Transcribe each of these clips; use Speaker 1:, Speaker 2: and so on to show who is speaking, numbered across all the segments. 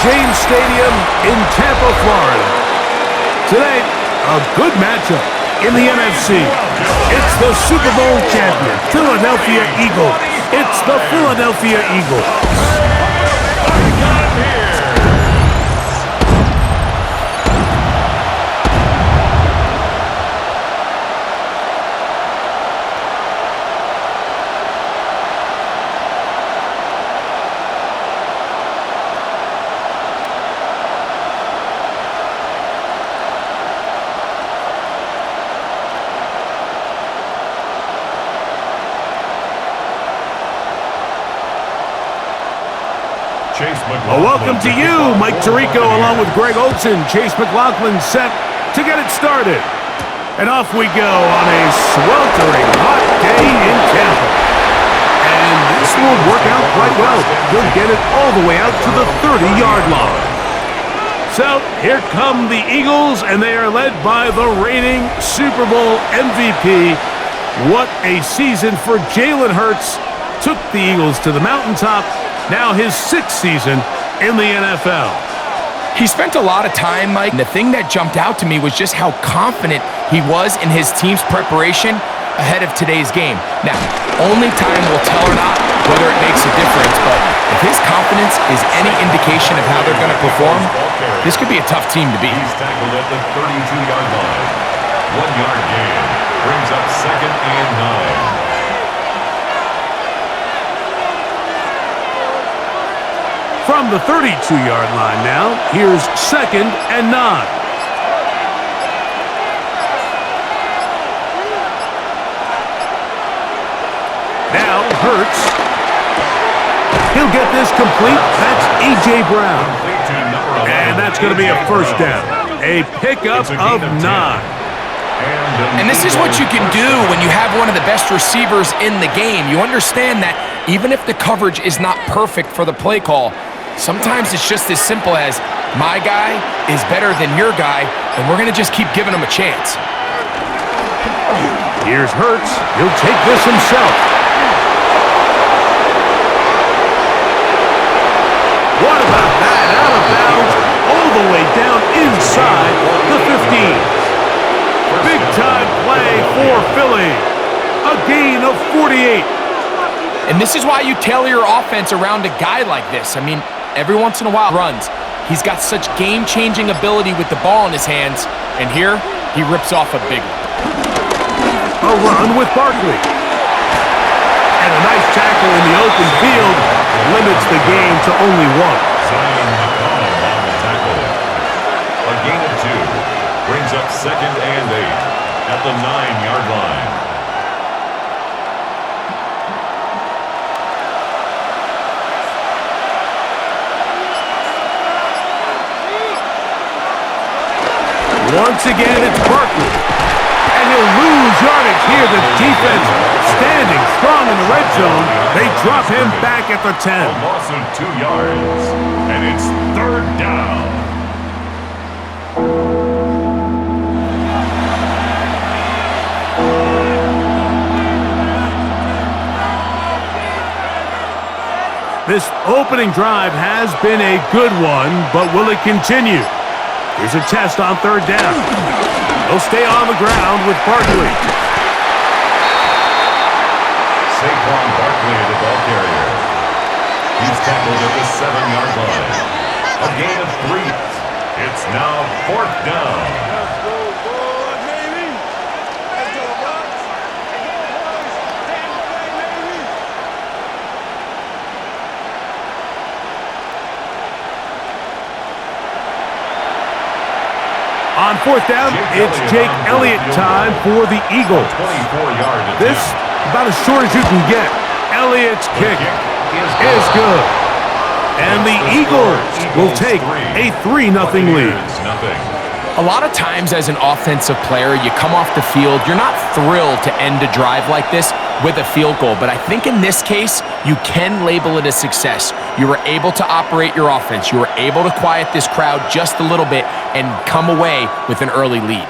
Speaker 1: James Stadium in Tampa, Florida. Today, a good matchup in the NFC. It's the Super Bowl champion, Philadelphia Eagles. It's the Philadelphia Eagles. Welcome to you, Mike Tirico, along with Greg Olsen. Chase McLaughlin set to get it started. And off we go on a sweltering hot day in Tampa. And this will work out quite well. He'll get it all the way out to the 30-yard line. So here come the Eagles, and they are led by the reigning Super Bowl MVP. What a season for Jalen Hurts. Took the Eagles to the mountaintop. Now his 6th season in the NFL.
Speaker 2: He spent a lot of time, Mike, and the thing that jumped out to me was just how confident he was in his team's preparation ahead of today's game. Now, only time will tell or not whether it makes a difference, but if his confidence is any indication of how they're going to perform, this could be a tough team to beat.
Speaker 3: He's tackled at the 32-yard line. 1-yard gain brings up 2nd and 9.
Speaker 1: From the 32-yard line now, here's 2nd and 9. Now Hurts. He'll get this complete. That's A.J. Brown. And that's going to be a first down. A pickup of 9.
Speaker 2: And this is what you can do when you have one of the best receivers in the game. You understand that even if the coverage is not perfect for the play call, sometimes it's just as simple as, my guy is better than your guy, and we're going to just keep giving him a chance.
Speaker 1: Here's Hurts. He'll take this himself. What about that? Out of bounds, all the way down inside the 15. Big-time play for Philly. A gain of 48.
Speaker 2: And this is why you tailor your offense around a guy like this. I mean, every once in a while runs. He's got such game-changing ability with the ball in his hands, and here he rips off a big one.
Speaker 1: A run with Barkley. And a nice tackle in the open field limits the game to only 1.
Speaker 3: Zion McCollum on the tackle. A gain of 2 brings up 2nd and 8 at the 9-yard line.
Speaker 1: Once again, it's Barkley. And he'll lose yardage here. The defense standing strong in the red zone. They drop him back at the 10.
Speaker 3: A loss of 2 yards. And it's 3rd down.
Speaker 1: This opening drive has been a good one, but will it continue? Here's a test on 3rd down. He'll stay on the ground with Barkley.
Speaker 3: Saquon Barkley, the ball carrier. He's tackled at the 7-yard line. A gain of 3. It's now 4th down.
Speaker 1: On 4th down, it's Jake Elliott time for the Eagles.
Speaker 3: 24-yard attempt.
Speaker 1: This, about as short as you can get. Elliott's kick is good. And the Eagles will take a 3-0 lead.
Speaker 2: A lot of times as an offensive player, you come off the field, you're not thrilled to end a drive like this with a field goal. But I think in this case, you can label it a success. You were able to operate your offense. You were able to quiet this crowd just a little bit and come away with an early lead.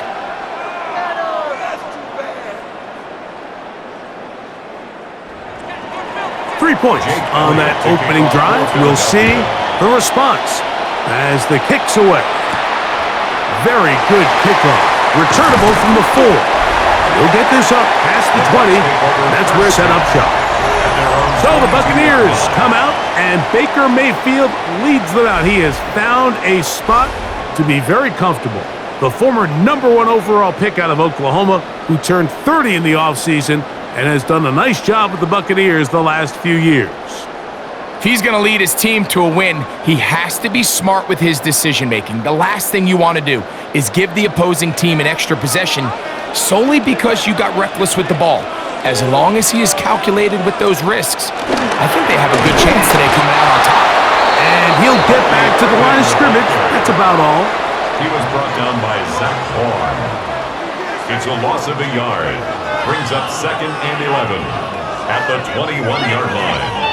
Speaker 1: 3 points on that opening drive. We'll see the response. as the kick's away. Very good kickoff. Returnable from the 4. He'll get this up past the 20. That's where set up shop. So the Buccaneers come out, and Baker Mayfield leads them out. He has found a spot to be very comfortable. The former #1 overall pick out of Oklahoma, who turned 30 in the offseason and has done a nice job with the Buccaneers the last few years.
Speaker 2: If he's going to lead his team to a win, he has to be smart with his decision-making. The last thing you want to do is give the opposing team an extra possession solely because you got reckless with the ball. As long as he is calculated with those risks, I think they have a good chance today coming out on top.
Speaker 1: And he'll get back to the line of scrimmage. That's about all.
Speaker 3: He was brought down by Zach Horn. It's a loss of a yard. Brings up 2nd and 11 at the 21-yard line.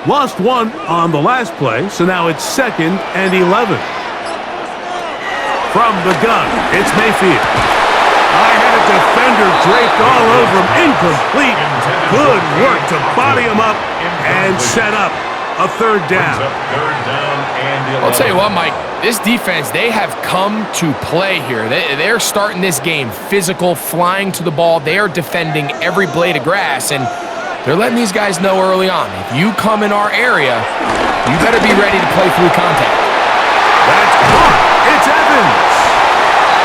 Speaker 1: Lost 1 on the last play, so now it's 2nd and 11. From the gun, it's Mayfield. I had a defender draped all over him. Incomplete. Good work to body him up and set up a 3rd down.
Speaker 2: I'll tell you what, Mike, this defense, they have come to play here. They're starting this game physical, flying to the ball. They are defending every blade of grass, and they're letting these guys know early on, if you come in our area, you better be ready to play through contact.
Speaker 1: That's caught. It's Evans.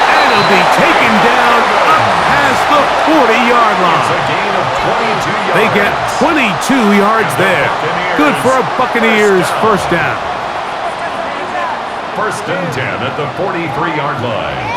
Speaker 1: And he'll be taken down up past the 40-yard line.
Speaker 3: It's a gain of 22 yards.
Speaker 1: They get 22 yards there. Good for a Buccaneers first down.
Speaker 3: 1st and 10 at the 43-yard line.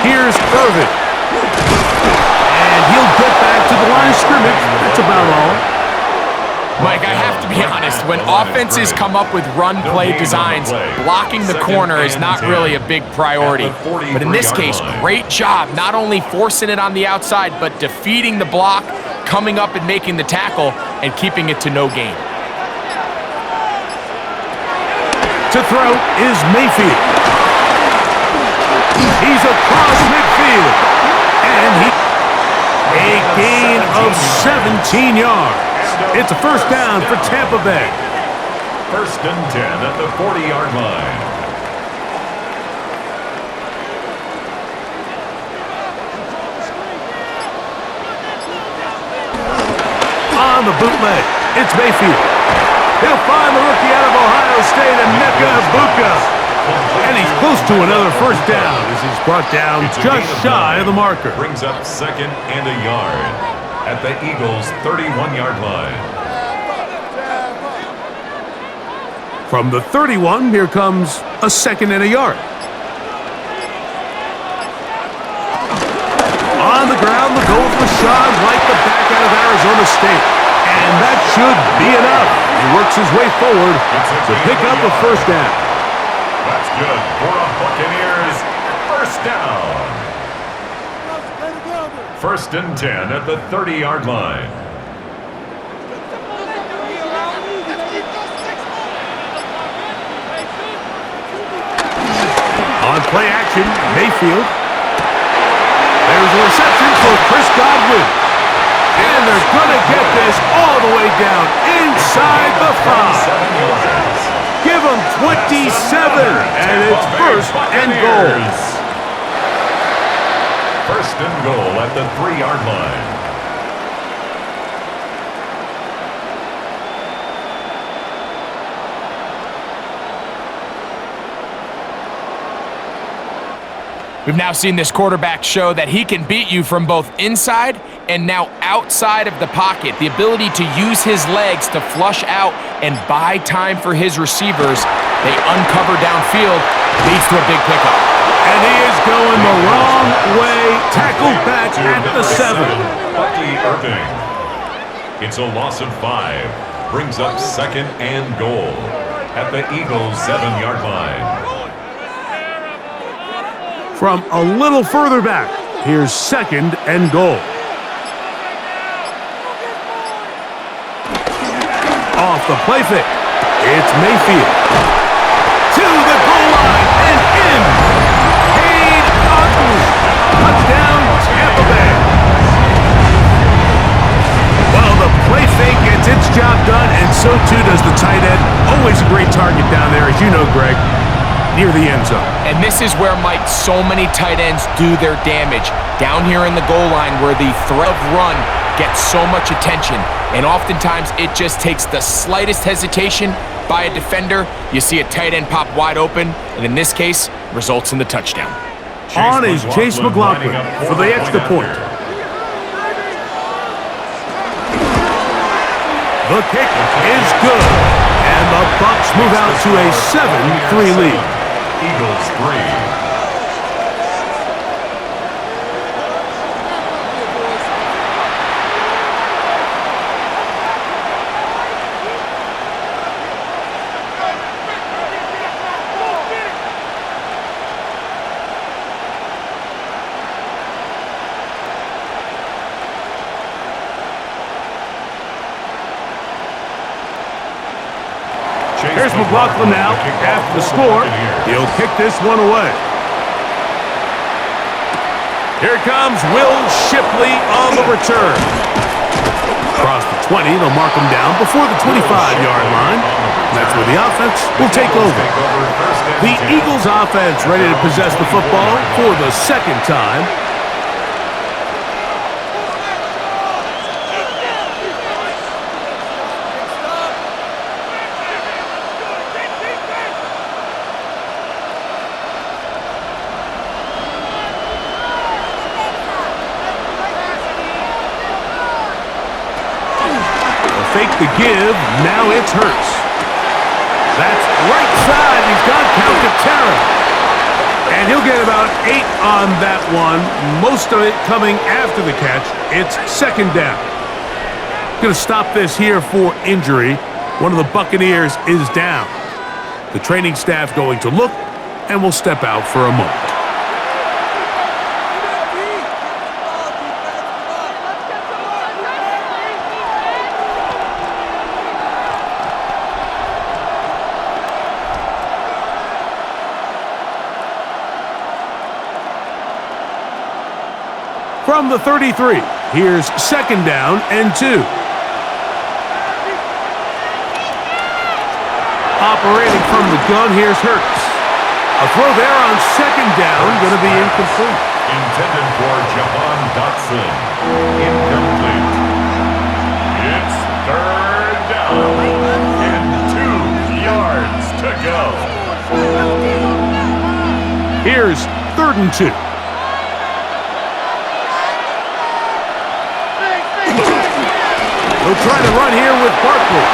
Speaker 1: Here's Irvin. And he'll get back to the line of scrimmage. That's about all.
Speaker 2: Mike, I have to be honest, when offenses come up with run-play designs, blocking the corner is not really a big priority. But in this case, great job not only forcing it on the outside, but defeating the block, coming up and making the tackle, and keeping it to no gain.
Speaker 1: To throw is Mayfield. He's across midfield. And a gain of 17 yards. It's a first down for Tampa Bay.
Speaker 3: 1st and 10 at the 40-yard line.
Speaker 1: On the bootleg, it's Mayfield. He'll find the rookie out of Ohio State, Emeka Egbuka. And he's close to another first down as he's brought down just shy of the marker.
Speaker 3: Brings up 2nd and a yard at the Eagles' 31-yard line.
Speaker 1: From the 31, here comes a 2nd and a yard. On the ground, the goal of Rashad White, the back out of Arizona State. And that should be enough. He works his way forward to pick up a first down.
Speaker 3: That's good for a Buccaneers first down. 1st and 10 at the 30-yard line.
Speaker 1: On play action, Mayfield. There's a reception for Chris Godwin. And they're going to get this all the way down inside the 5. Give them 27, and it's 1st and goal.
Speaker 3: 1st and goal at the 3-yard line.
Speaker 2: We've now seen this quarterback show that he can beat you from both inside and now outside of the pocket. The ability to use his legs to flush out and buy time for his receivers. They uncover downfield, leads to a big pickup.
Speaker 1: And he is going the wrong way. Tackled back at the 7.
Speaker 3: Bucky Irving. It's a loss of 5. Brings up 2nd and goal at the Eagles' 7-yard line.
Speaker 1: From a little further back, here's 2nd and goal. off the play fake. It's Mayfield. To the goal line and in. Cade Otton. Touchdown, Tampa Bay. Well, the play fake gets its job done, and so too does the tight end. Always a great target down there, as you know, Greg, near the end zone.
Speaker 2: And this is where, Mike, so many tight ends do their damage. Down here in the goal line where the threat of run gets so much attention. And oftentimes it just takes the slightest hesitation by a defender. You see a tight end pop wide open, and in this case, results in the touchdown.
Speaker 1: On is Chase McLaughlin for the extra point. The kick is good, and the Bucs move out to a 7-3 lead.
Speaker 3: Eagles 3.
Speaker 1: Here's McLaughlin now after the score. He'll kick this one away. Here comes Will Shipley on the return. Across the 20, they'll mark him down before the 25-yard line. That's where the offense will take over. The Eagles offense ready to possess the football for the second time. Fake the give, now it's Hurts. That's right side, he's got Calcaterra. And he'll get about 8 on that one, most of it coming after the catch. It's second down. Gonna stop this here for injury. One of the Buccaneers is down. The training staff going to look and will step out for a moment. From the 33, here's second down and 2. Operating from the gun, here's Hurts. A throw there on second down, going to be incomplete.
Speaker 3: Intended for Jahan Dotson. Incomplete. It's third down and 2 yards to go.
Speaker 1: Here's 3rd and 2. He'll try to run here with Barkley.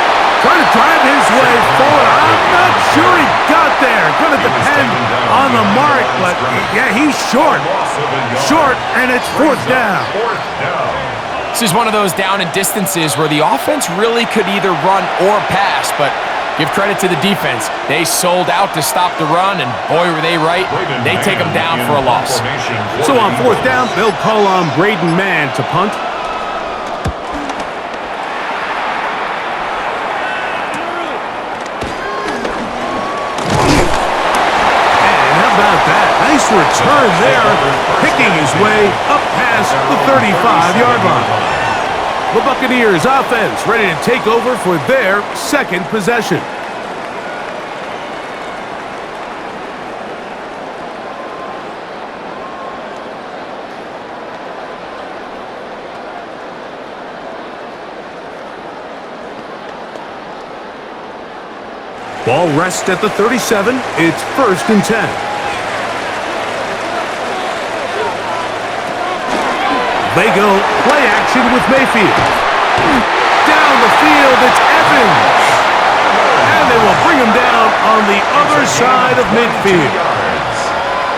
Speaker 1: Trying to drive his way forward. I'm not sure he got there. Going to depend on the mark, but yeah, he's short. Short, and it's 4th down.
Speaker 2: This is one of those down and distances where the offense really could either run or pass, but give credit to the defense. They sold out to stop the run, and boy, were they right. They take them down for a loss.
Speaker 1: So on 4th down, they'll call on Braden Mann to punt. Nice return there, picking his way up past the 35-yard line. The Buccaneers offense ready to take over for their second possession. Ball rests at the 37. It's 1st and 10. They go play action with Mayfield. Down the field, it's Evans. And they will bring him down on the other side of midfield.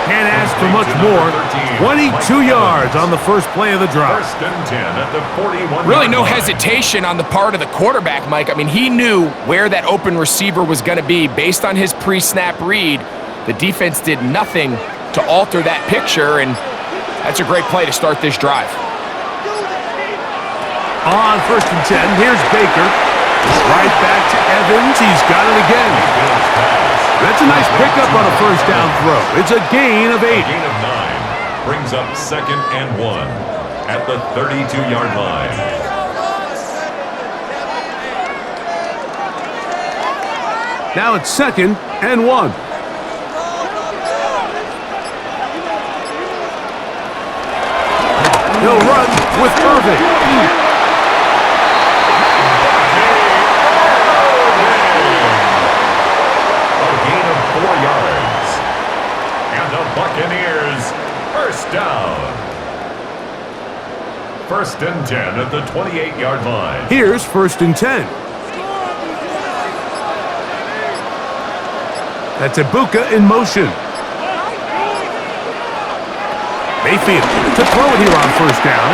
Speaker 1: Can't ask for much more. 22 yards on the first play of the drive.
Speaker 3: 1st and 10 at the 41.
Speaker 2: Really no hesitation on the part of the quarterback, Mike. I mean, he knew where that open receiver was going to be based on his pre-snap read. The defense did nothing to alter that picture, and that's a great play to start this drive.
Speaker 1: On 1st and 10, here's Baker. Right back to Evans. He's got it again. That's a nice pickup on a first down throw. It's a gain of 8.
Speaker 3: A gain of 9 brings up 2nd and 1 at the 32-yard line.
Speaker 1: Now it's 2nd and 1. He'll run with Irving.
Speaker 3: A gain of 4 yards. And the Buccaneers, first down. 1st and 10 at the 28-yard line.
Speaker 1: Here's 1st and 10. That's Ibuka in motion. Mayfield to throw it here on 1st down.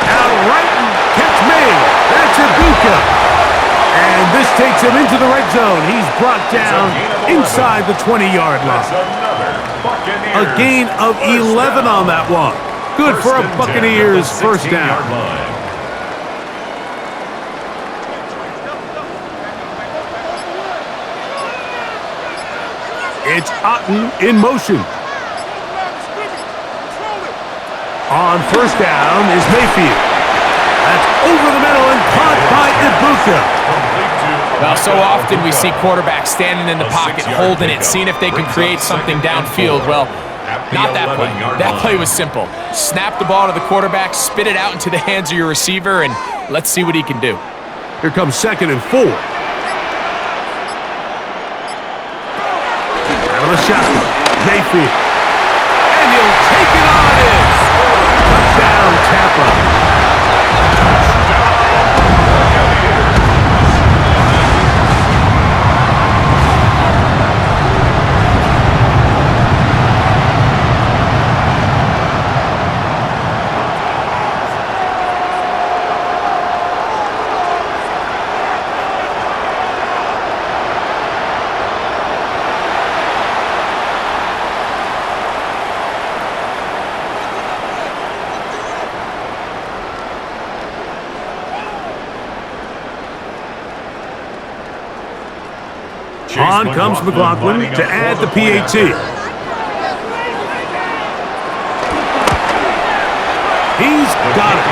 Speaker 1: Now right and catch made. That's Ibuka. And this takes him into the red zone. He's brought down inside the 20-yard line. A gain of 11 on that one. Good for a Buccaneers first down. It's Otten in motion. On 1st down is Mayfield. That's over the middle and caught by Ibuka.
Speaker 2: Well, so often we see quarterbacks standing in the pocket, holding it, seeing if they can create something downfield. Well, not that play. That play was simple. Snap the ball to the quarterback, spit it out into the hands of your receiver, and let's see what he can do.
Speaker 1: Here comes 2nd and 4. Out of the shotgun, Mayfield. And he'll take it on in. Touchdown, Tampa. On comes McLaughlin to add the PAT. He's got it.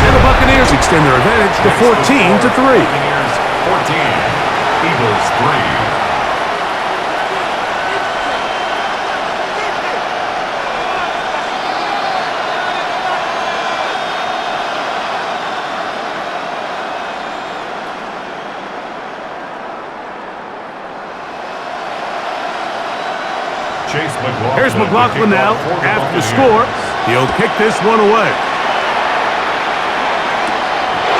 Speaker 1: And the Buccaneers extend their advantage to 14-3.
Speaker 3: Buccaneers 14, Eagles 3.
Speaker 1: Here's McLaughlin now. After the score, he'll kick this one away.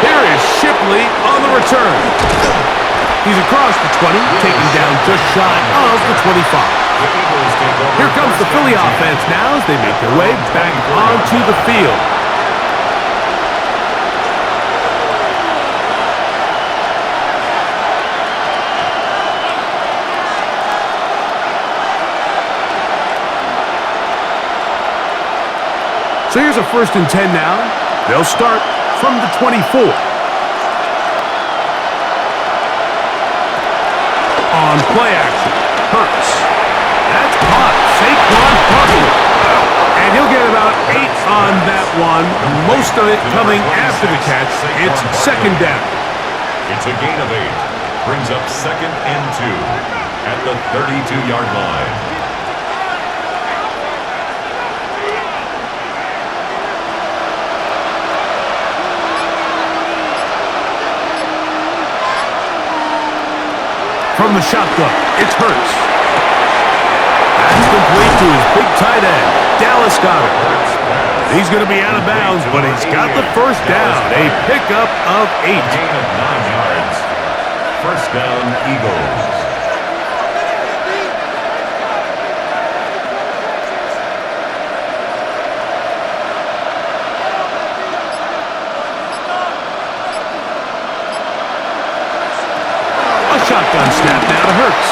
Speaker 1: Here is Shipley on the return. He's across the 20, taken down just shy of the 25. Here comes the Philly offense now as they make their way back onto the field. So here's a 1st and 10 now. They'll start from the 24. On play action, Hurts. That's caught. Saquon Barkley. And he'll get about 8 on that one. Most of it coming after the catch. It's 2nd down.
Speaker 3: It's a gain of 8. Brings up 2nd and 2 at the 32-yard line.
Speaker 1: From the shotgun, it's Hurts. That's complete to his big tight end, Dallas Goedert. He's going to be out of bounds, but he's got the first down. A pickup of 8.
Speaker 3: A gain of 9 yards. First down, Eagles.
Speaker 1: Shotgun snap now to Hurts.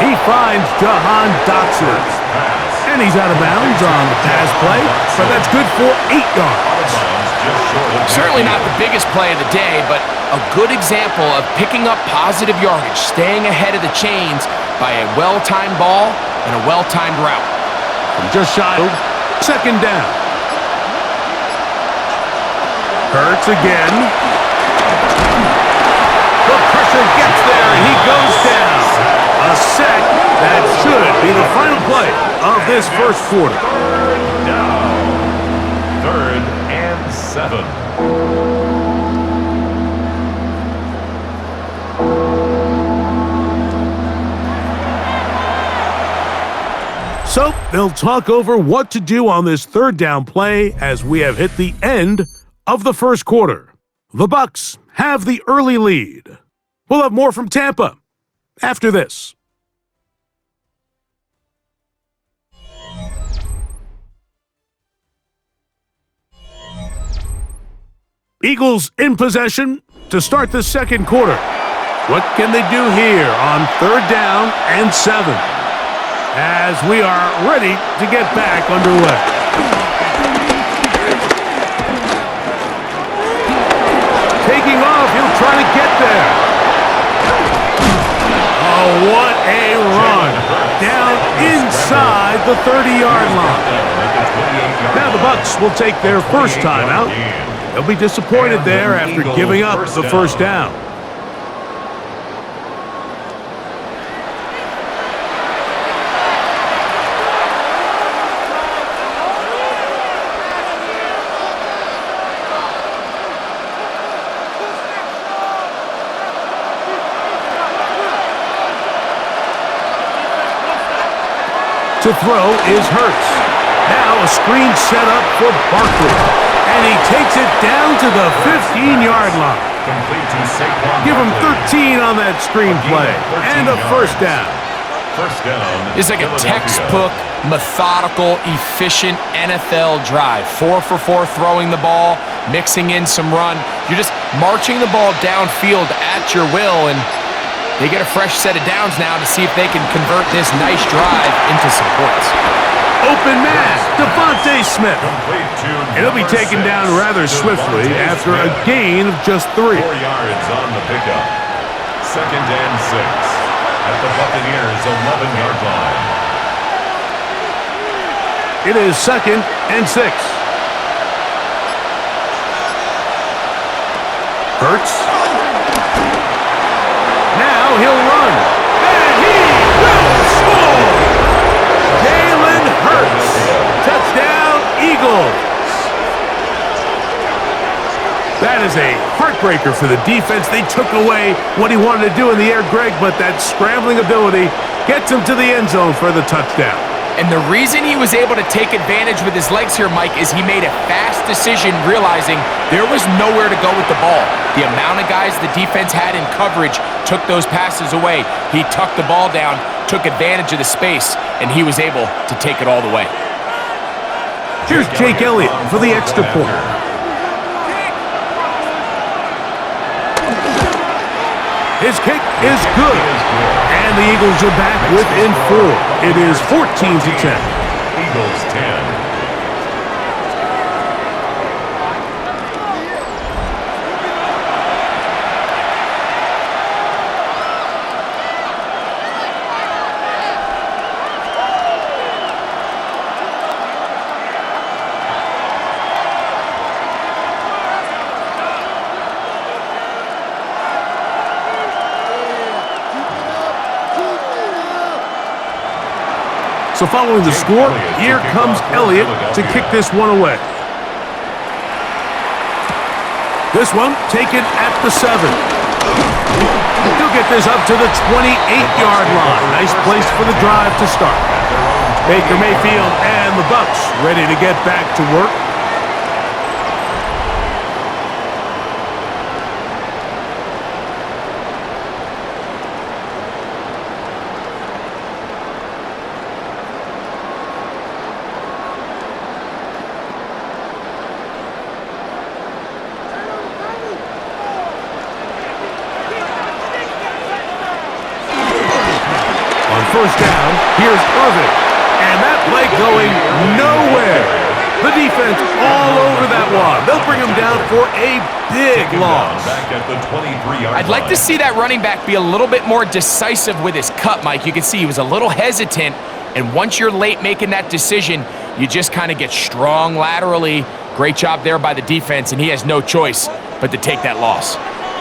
Speaker 1: He finds Jahan Dotson. And he's out of bounds on the pass play, but that's good for 8 yards.
Speaker 3: just short of
Speaker 2: Certainly not
Speaker 3: midfield.
Speaker 2: the biggest play of the day, but a good example of picking up positive yardage, staying ahead of the chains by a well-timed ball and a well-timed route.
Speaker 1: From just shy of second down. Hurts again. The pressure gets there, and he goes down. A sack that should be the final play of this first quarter.
Speaker 3: Third down. 3rd and 7.
Speaker 1: So they'll talk over what to do on this third down play as we have hit the end of the first quarter. The Bucs have the early lead. We'll have more from Tampa after this. Eagles in possession to start the second quarter. What can they do here on third down and 7? As we are ready to get back underway. Taking off, he'll try to get there. Oh, what a run. Down inside the 30-yard line. Now the Bucs will take their first time out. They'll be disappointed there after giving up the first down. To throw is Hurts. Now a screen set up for Barkley. And he takes it down to the 15-yard line.
Speaker 3: Complete to Saquon
Speaker 1: Give him
Speaker 3: Barkley.
Speaker 1: 13 on that screen play. And a first down.
Speaker 3: First down.
Speaker 2: It's like a
Speaker 3: Philadelphia.
Speaker 2: textbook, methodical, efficient NFL drive. 4 for 4 throwing the ball, mixing in some run. You're just marching the ball downfield at your will, and they get a fresh set of downs now to see if they can convert this nice drive into some points.
Speaker 1: Open man, Devontae Smith.
Speaker 3: Complete to
Speaker 1: And he'll be
Speaker 3: number
Speaker 1: taken
Speaker 3: 6,
Speaker 1: down rather swiftly
Speaker 3: Devontae
Speaker 1: after a
Speaker 3: Smith.
Speaker 1: gain of just 3.
Speaker 3: 4 yards on the pickup. 2nd and 6 at the Buccaneers' 11-yard line.
Speaker 1: It is 2nd and 6. Hurts. Now he'll run. And he will score! Jalen Hurts. Touchdown, Eagles. That is a heartbreaker for the defense. They took away what he wanted to do in the air, Greg, but that scrambling ability gets him to the end zone for the touchdown.
Speaker 2: And the reason he was able to take advantage with his legs here, Mike, is he made a fast decision realizing there was nowhere to go with the ball. The amount of guys the defense had in coverage took those passes away. He tucked the ball down, took advantage of the space, and he was able to take it all the way.
Speaker 1: Here's Jake Elliott for the extra point. His kick is good. And the Eagles are back within 4. It is 14-10.
Speaker 3: Eagles 10.
Speaker 1: So following the score, here comes Elliott to kick this one away. This one taken at the 7. He'll get this up to the 28-yard line. Nice place for the drive to start. Baker Mayfield and the Bucs ready to get back to work. On first down, here's Irvin. And that play going nowhere. The defense all over that one. They'll bring him down for a big loss.
Speaker 3: Back at the 23-yard
Speaker 2: I'd like to see that running back be a little bit more decisive with his cut, Mike. You can see he was a little hesitant, and once you're late making that decision, you just kind of get strong laterally. Great job there by the defense, and he has no choice but to take that loss.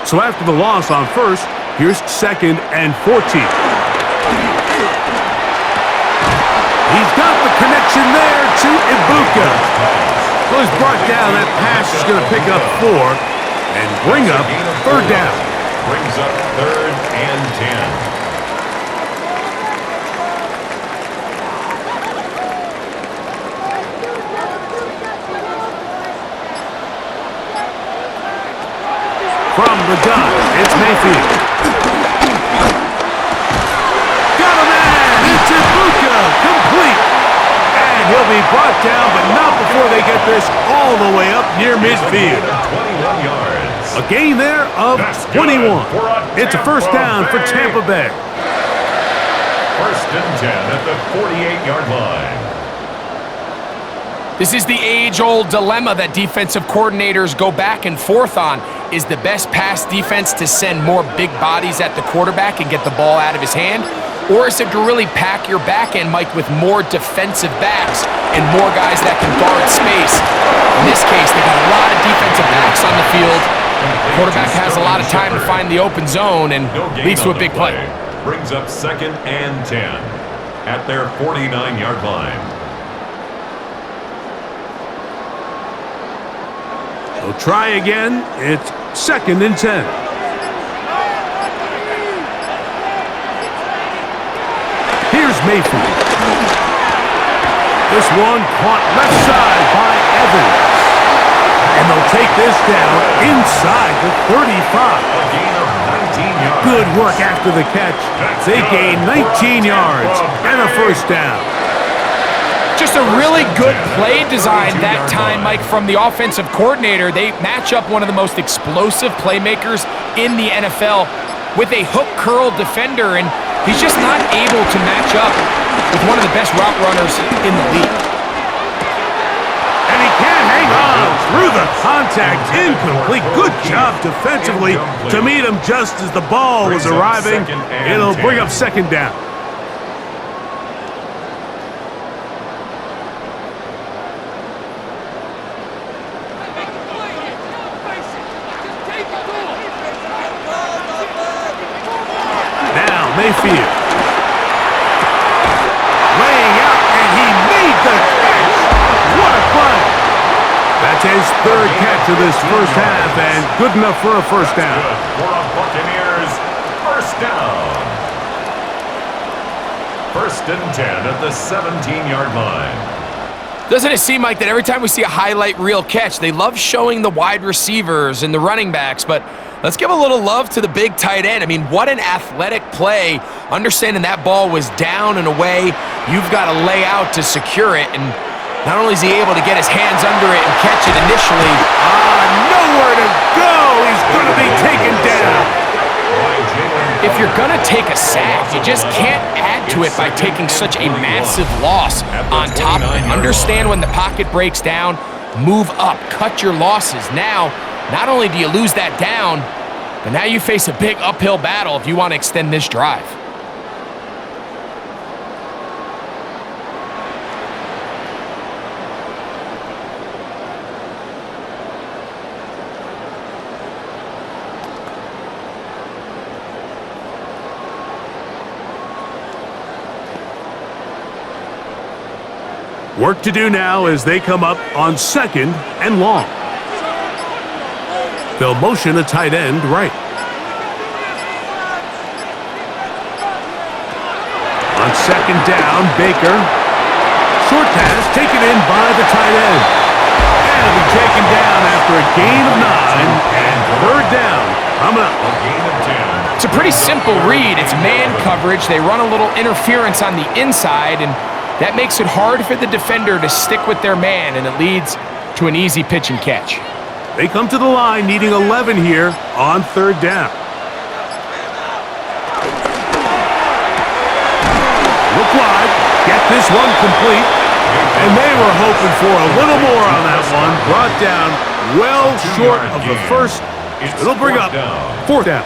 Speaker 1: So after the loss on first, here's 2nd and 14. He's got the connection there to Ibuka. So he's brought down. That pass is going to pick up 4 and bring up 3rd down.
Speaker 3: Brings up 3rd and 10.
Speaker 1: From the gun, it's Mayfield. Got a man! It's Ibuka! Complete! And he'll be brought down, but not before they get this all the way up near midfield.
Speaker 3: 21 yards.
Speaker 1: A gain there of 21. It's a first down for Tampa Bay.
Speaker 3: 1st and 10 at the 48-yard line.
Speaker 2: This is the age-old dilemma that defensive coordinators go back and forth on. Is the best pass defense to send more big bodies at the quarterback and get the ball out of his hand? Or is it to really pack your back end, Mike, with more defensive backs and more guys that can guard space? In this case, they got a lot of defensive backs on the field. The quarterback has a lot of time to find the open zone and leads to a big play.
Speaker 3: Brings up 2nd and 10 at their 49-yard line.
Speaker 1: They'll try again. It's 2nd and 10. Here's Mayfield. This one caught left side by Evans. And they'll take this down inside the 35.
Speaker 3: A gain of 19 yards.
Speaker 1: Good work after the catch. They gain 19 yards and a first down.
Speaker 2: Just a really good play design that time, Mike, from the offensive coordinator. They match up one of the most explosive playmakers in the NFL with a hook curl defender, and he's just not able to match up with one of the best route runners in the league.
Speaker 1: And he can't hang on through the contact. Incomplete. Good job defensively to meet him just as the ball was arriving. It'll bring up 2nd down. Mayfield. Laying out, and he made the catch. What a play. That's his 3rd catch of this first half, and good enough for a first down.
Speaker 3: For a Buccaneers first down. 1st and 10 at the 17-yard line.
Speaker 2: Doesn't it seem like that every time we see a highlight reel catch, they love showing the wide receivers and the running backs, but let's give a little love to the big tight end. I mean, what an athletic play. Understanding that ball was down and away, you've got to lay out to secure it, and not only is he able to get his hands under it and catch it initially,
Speaker 1: nowhere to go. He's going to be taken down.
Speaker 2: If you're going to take a sack, you just can't add to it by taking such a massive loss on top of it. Understand when the pocket breaks down, move up, cut your losses. Now, not only do you lose that down, but now you face a big uphill battle if you want to extend this drive.
Speaker 1: Work to do now as they come up on 2nd and long. They'll motion a tight end right. On 2nd down, Baker. Short pass taken in by the tight end. And it'll be taken down after a gain of 9 and 3rd down. Coming up.
Speaker 3: A gain of 10.
Speaker 2: It's a pretty simple read. It's man coverage. They run a little interference on the inside, and that makes it hard for the defender to stick with their man, and it leads to an easy pitch and catch.
Speaker 1: They come to the line needing 11 here on 3rd down. Look wide. Get this one complete. And they were hoping for a little more on that one. Brought down well short of the first. It'll bring up fourth down.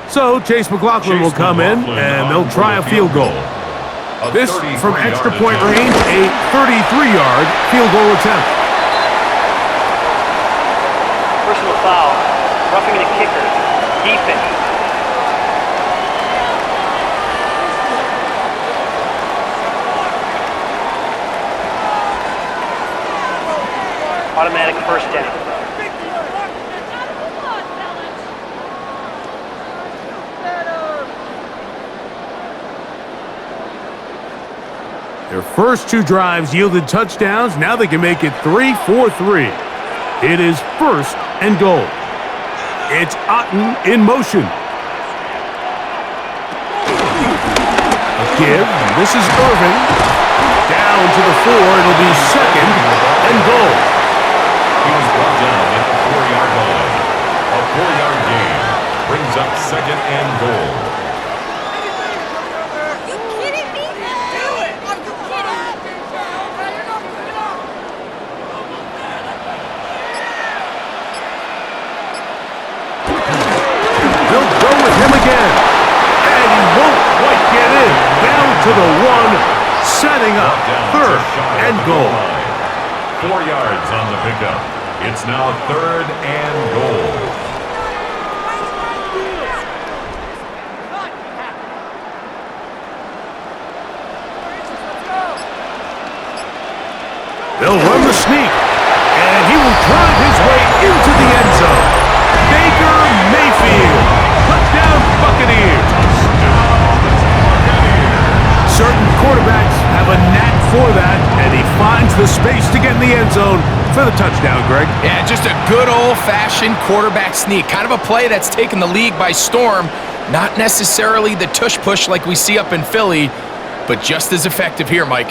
Speaker 1: So Chase McLaughlin will come in, and they'll try a field goal. This from extra point range, a 33-yard field goal attempt.
Speaker 4: Personal foul, roughing the kicker, defense. Automatic first down.
Speaker 1: Their first two drives yielded touchdowns. Now they can make it 3-4-3. It is first and goal. It's Otten in motion. A give. This is Irvin. Down to the 4. It'll be second and goal.
Speaker 3: He was brought down at the 4-yard line. A 4-yard gain brings up second and goal.
Speaker 1: They'll go with him again. And he won't quite get in. Down to the 1, setting up third and goal.
Speaker 3: 4 yards on the pickup. It's now third and goal.
Speaker 1: They'll run the sneak. And he will drive his way into the end zone. Baker Mayfield. Touchdown Buccaneers. Certain quarterbacks have a knack for that, and he finds the space to get in the end zone for the touchdown, Greg.
Speaker 2: Yeah, just a good old-fashioned quarterback sneak. Kind of a play that's taken the league by storm. Not necessarily the tush-push like we see up in Philly, but just as effective here, Mike.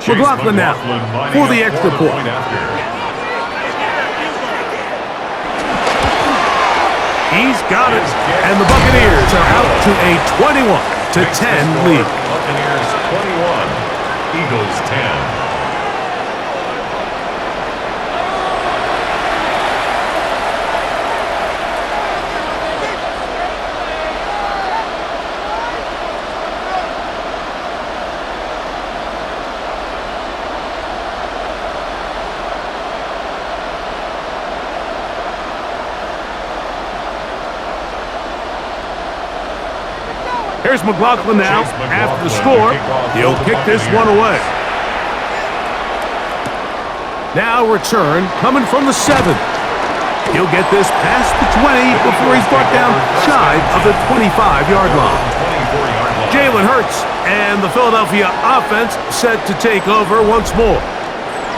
Speaker 1: McLaughlin now for the extra point. He's got it, and the Buccaneers are out to a 21-10 lead.
Speaker 3: Buccaneers 21, Eagles 10.
Speaker 1: Here's McLaughlin now. After the score, he'll kick this one away. Now return coming from the 7. He'll get this past the 20 before he's brought down shy of the 25-yard line. Jalen Hurts and the Philadelphia offense set to take over once more.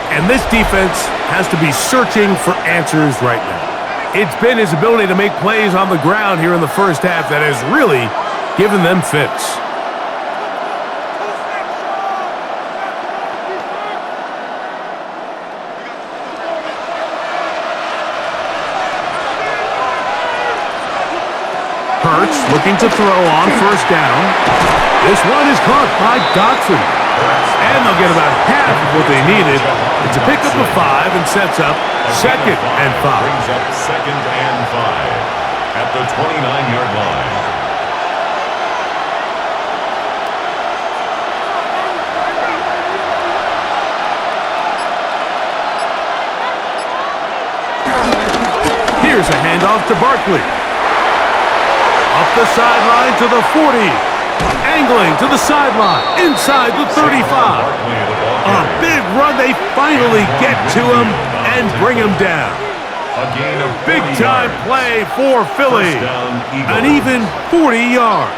Speaker 1: And this defense has to be searching for answers right now. It's been his ability to make plays on the ground here in the first half that has really given them fits. Hurts looking to throw on first down. This one is caught by Dotson. And they'll get about half of what they needed. It's a pickup of 5 and sets up second and 5.
Speaker 3: Brings up second and 5 at the 29-yard line.
Speaker 1: Here's a handoff to Barkley. Up the sideline to the 40. Angling to the sideline. Inside the 35. A big run. They finally get to him and bring him down. Big-time play for Philly. An even 40 yards.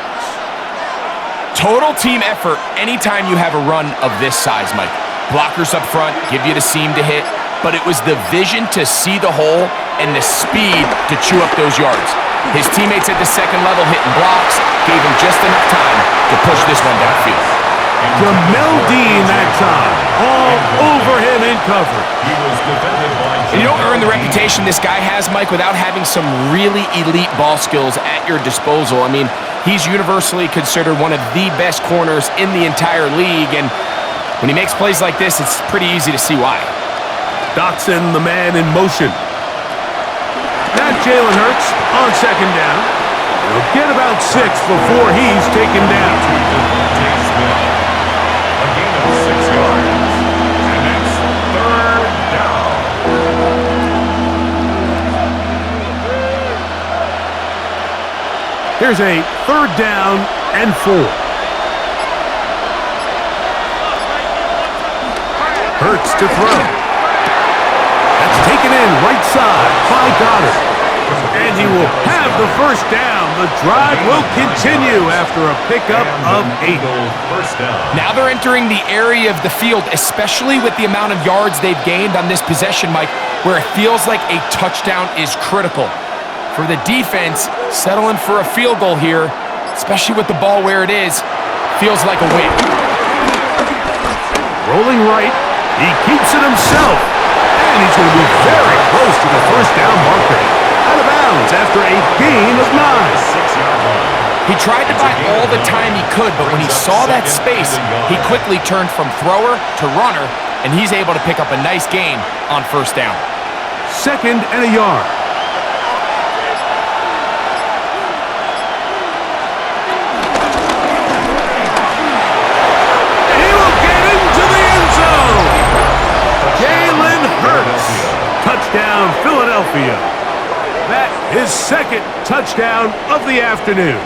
Speaker 2: Total team effort anytime you have a run of this size, Mike. Blockers up front give you the seam to hit, but it was the vision to see the hole and the speed to chew up those yards. His teammates at the second level hitting blocks gave him just enough time to push this one downfield.
Speaker 1: Jamel Dean that time. All over him in cover.
Speaker 3: He was defended by
Speaker 2: And you don't earn the reputation this guy has, Mike, without having some really elite ball skills at your disposal. I mean, he's universally considered one of the best corners in the entire league, and when he makes plays like this, it's pretty easy to see why.
Speaker 1: Dotson, the man in motion. Now Jalen Hurts on second down. He'll get about 6 before he's taken down.
Speaker 3: Devontae Smith. A gain of 6 yards. And it's third down.
Speaker 1: Here's a 3rd down and 4. Hurts to throw. That's taken in right side by Goddard. And he will have the first down. The drive will continue after a pickup of 8.
Speaker 3: First down.
Speaker 2: Now they're entering the area of the field, especially with the amount of yards they've gained on this possession, Mike, where it feels like a touchdown is critical. For the defense, settling for a field goal here, especially with the ball where it is, feels like a win.
Speaker 1: Rolling right. He keeps it himself. And he's going to be very close to the first down marker. Out of bounds after a gain of 9.
Speaker 3: 6-yard line.
Speaker 2: He tried to buy all the time he could, but when he saw that space, he quickly turned from thrower to runner, and he's able to pick up a nice gain on first down.
Speaker 1: 2nd and a yard. He will get into the end zone. Jalen Hurts. Touchdown, Philadelphia. That is 2nd touchdown of the afternoon.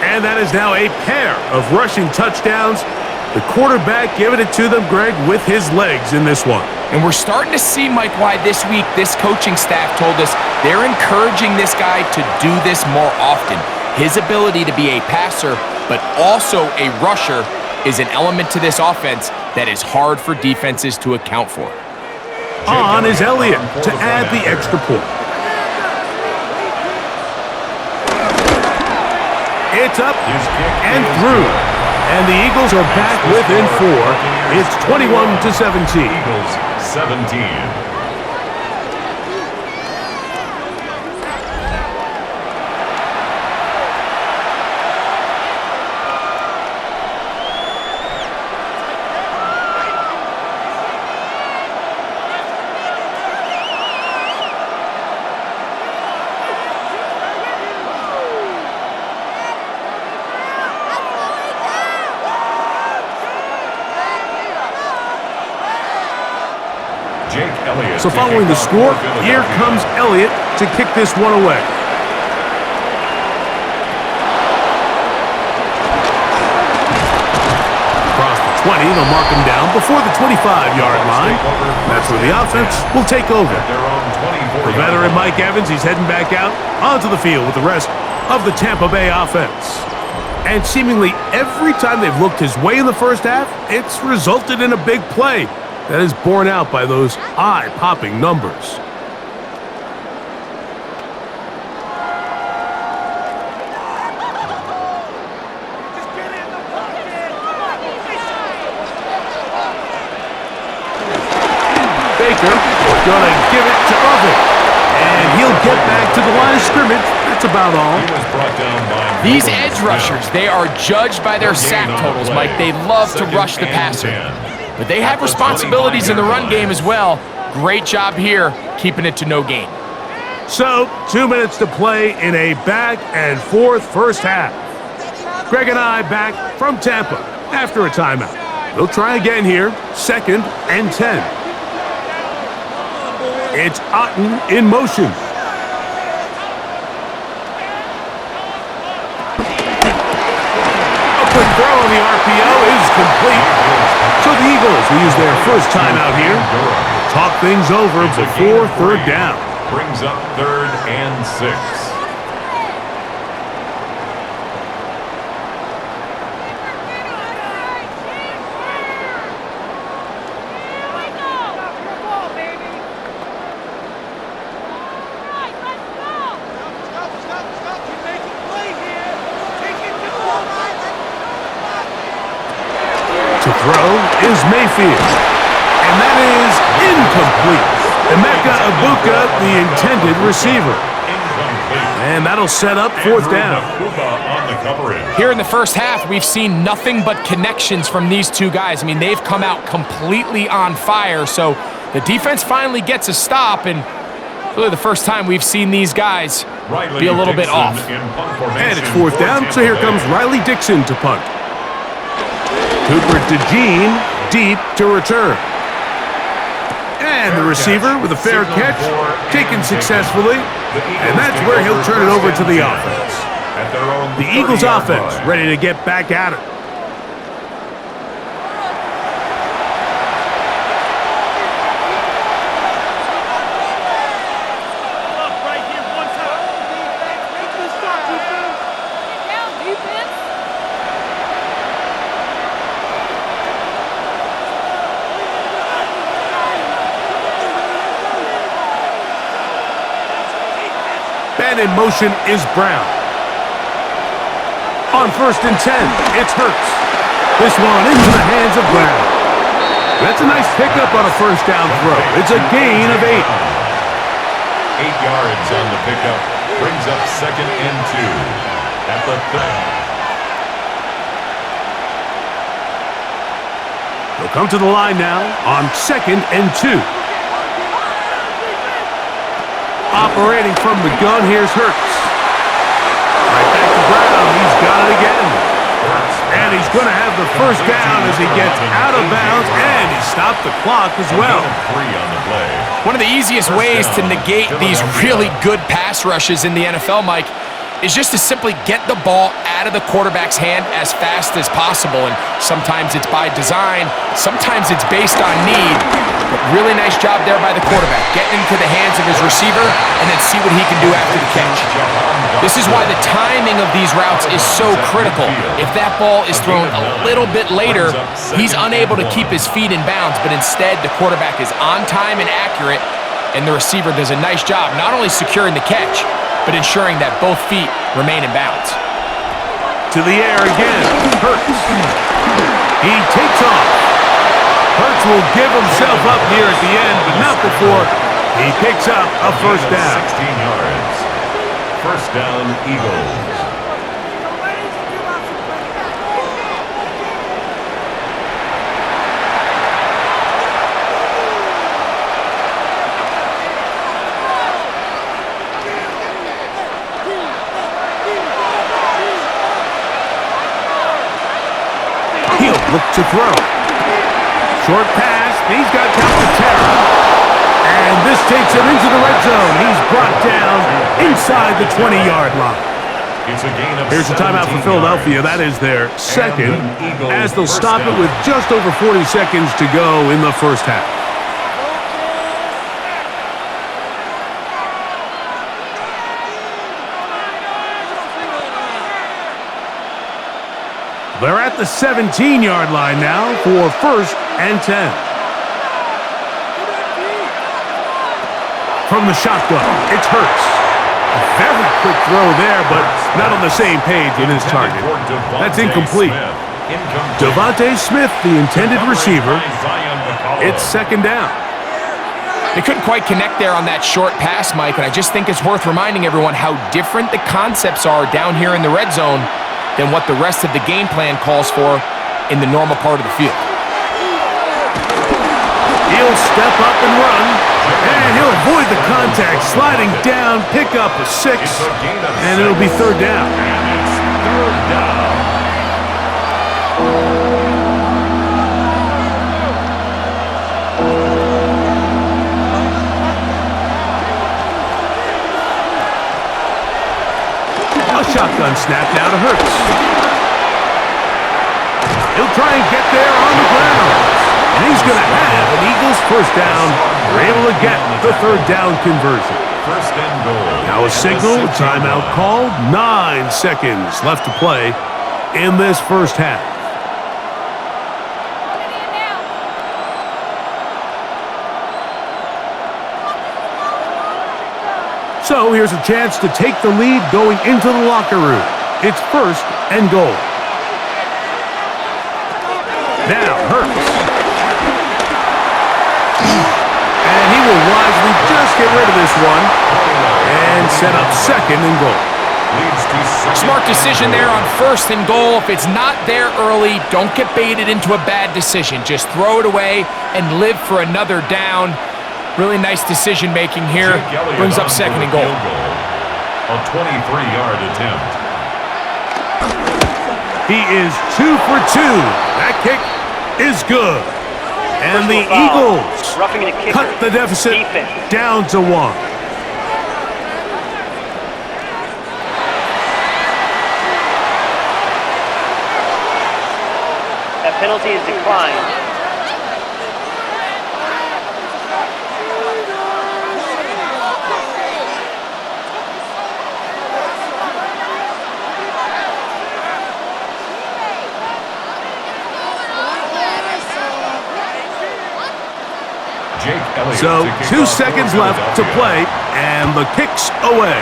Speaker 1: And that is now a pair of rushing touchdowns. The quarterback giving it to them, Greg, with his legs in this one.
Speaker 2: And we're starting to see, Mike, why this week this coaching staff told us they're encouraging this guy to do this more often. His ability to be a passer, but also a rusher, is an element to this offense that is hard for defenses to account for.
Speaker 1: On is Elliott to add the extra point. It's up and through. And the Eagles are back within 4. It's 21-17.
Speaker 3: Eagles 17.
Speaker 1: So following the score, here comes Elliott to kick this one away. Across the 20, they'll mark him down before the 25-yard line. That's where the offense will take over. The veteran Mike Evans, he's heading back out onto the field with the rest of the Tampa Bay offense. And seemingly every time they've looked his way in the first half, it's resulted in a big play that is borne out by those eye-popping numbers. Baker gonna give it to Oven, and he'll get back to the line of scrimmage. That's about all.
Speaker 2: These edge rushers, they are judged by their sack totals, Mike. They love to rush the passer. But they have responsibilities in the run game as well. Great job here, keeping it to no gain.
Speaker 1: So, 2 minutes to play in a back-and-forth first half. Greg and I back from Tampa after a timeout. They'll try again here, 2nd and 10. It's Otten in motion. A quick throw on the RPO is complete. So the Eagles will use their first timeout here. Talk things over before 3rd down.
Speaker 3: Brings up 3rd and 6.
Speaker 1: throw is Mayfield. And that is incomplete. Emeka Egbuka, the intended receiver. And that'll set up fourth down.
Speaker 2: Here in the first half, we've seen nothing but connections from these two guys. I mean, they've come out completely on fire, so the defense finally gets a stop, and really the first time we've seen these guys be a little bit off.
Speaker 1: And it's fourth down, so here comes Riley Dixon to punt. Cooper DeJean deep to return. And the receiver with a fair catch, taken successfully, and that's where he'll turn it over to the offense. The Eagles offense ready to get back at it. And in motion is Brown. On 1st and 10, it's Hurts. This one into the hands of Brown. That's a nice pickup on a first down throw. It's a gain of 8.
Speaker 3: 8 yards on the pickup. Brings up 2nd and 2 at the 30.
Speaker 1: They'll come to the line now on 2nd and 2. Operating from the gun, here's Hurts. Right back to Brown. He's got it again. And he's going to have the first down as he gets out of bounds, and he stopped the clock as well.
Speaker 2: One of the easiest ways to negate these really good pass rushes in the NFL, Mike, is just to simply get the ball out of the quarterback's hand as fast as possible. And sometimes it's by design, sometimes it's based on need. But really nice job there by the quarterback, getting into the hands of his receiver and then see what he can do after the catch. This is why the timing of these routes is so critical. If that ball is thrown a little bit later, he's unable to keep his feet in bounds, but instead the quarterback is on time and accurate, and the receiver does a nice job not only securing the catch, but ensuring that both feet remain in bounds.
Speaker 1: To the air again, Hurts. He takes off. Hurts will give himself up here at the end, but not before he picks up a first down.
Speaker 3: 16 yards. First down, Eagles.
Speaker 1: Look to throw. Short pass. He's got Calcaterra. And this takes him into the red zone. He's brought down inside the 20-yard line. Here's a timeout for Philadelphia. That is their second, as they'll stop it with just over 40 seconds to go in the first half. They're at the 17-yard line now for 1st and 10. From the shotgun, it's Hurts. A very quick throw there, but not on the same page with his target. That's incomplete. Devontae Smith, the intended receiver. It's 2nd down.
Speaker 2: They couldn't quite connect there on that short pass, Mike, and I just think it's worth reminding everyone how different the concepts are down here in the red zone than what the rest of the game plan calls for in the normal part of the field.
Speaker 1: He'll step up and run, and he'll avoid the contact, sliding down, pick up a 6, and it'll be 3rd down.
Speaker 3: And it's 3rd down.
Speaker 1: A shotgun snap now to Hurts. He'll try and get there on the ground. And he's going to have an Eagles first down. They're able to get the 3rd down conversion.
Speaker 3: First and goal.
Speaker 1: Now a signal, timeout called. 9 seconds left to play in this first half. So here's a chance to take the lead going into the locker room. It's 1st and goal. Now Hurts. get rid of this one and set up second and goal.
Speaker 3: Leads to second.
Speaker 2: Smart decision there on first and goal. If it's not there early, don't get baited into a bad decision. Just throw it away and live for another down. Really nice decision making here.
Speaker 3: Jake Elliott
Speaker 2: Brings up
Speaker 3: on
Speaker 2: second
Speaker 3: for
Speaker 2: and
Speaker 3: the
Speaker 2: goal.
Speaker 3: field goal. A 23-yard attempt.
Speaker 1: He is 2 for 2. That kick is good. And the
Speaker 4: Personal foul.
Speaker 1: Eagles
Speaker 4: Roughing the kicker.
Speaker 1: cut the deficit
Speaker 4: Defense.
Speaker 1: down to 1.
Speaker 4: That penalty is declined.
Speaker 3: Jake Elliott
Speaker 1: So
Speaker 3: to kick
Speaker 1: 2
Speaker 3: off
Speaker 1: seconds
Speaker 3: for
Speaker 1: left to
Speaker 3: Philadelphia.
Speaker 1: play, and the kick's away.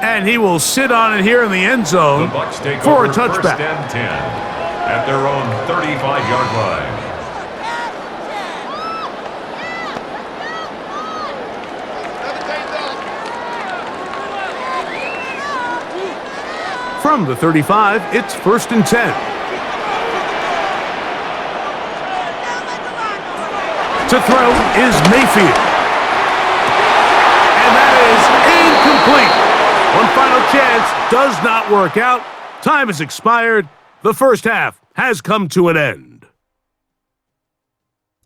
Speaker 1: And he will sit on it here in the end
Speaker 3: The
Speaker 1: zone
Speaker 3: Bucks take
Speaker 1: for
Speaker 3: over
Speaker 1: a
Speaker 3: first
Speaker 1: touchback.
Speaker 3: and 10 at their own 35-yard line.
Speaker 1: From the 35, it's first and 10. To throw is Mayfield. And that is incomplete. One final chance does not work out. Time has expired. The first half has come to an end.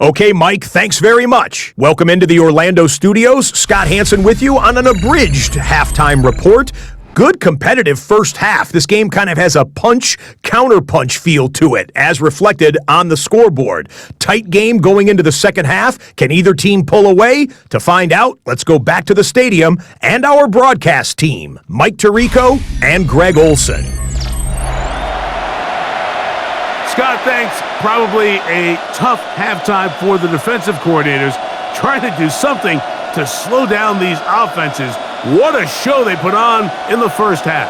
Speaker 5: Okay, Mike, thanks very much. Welcome into the Orlando studios. Scott Hansen with you on an abridged halftime report. Good competitive first half. This game kind of has a punch-counterpunch feel to it, as reflected on the scoreboard. Tight game going into the second half. Can either team pull away? To find out, let's go back to the stadium and our broadcast team, Mike Tirico and Greg Olson.
Speaker 1: Scott, thanks. Probably a tough halftime for the defensive coordinators, trying to do something to slow down these offenses. What a show they put on in the first half.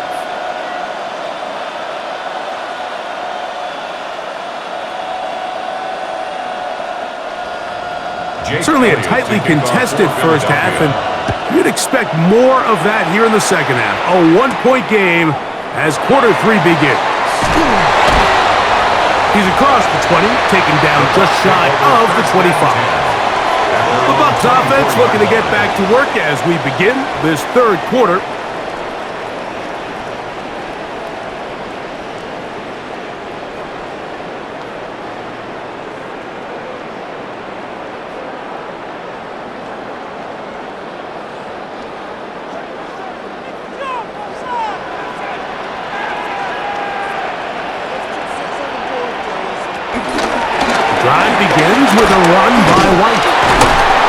Speaker 1: Certainly a tightly contested first half, and you'd expect more of that here in the second half. A one-point game as quarter 3 begins. He's across the 20, taken down just shy of the 25. The Bucs offense looking to get back to work as we begin this third quarter. Drive begins with a run by White.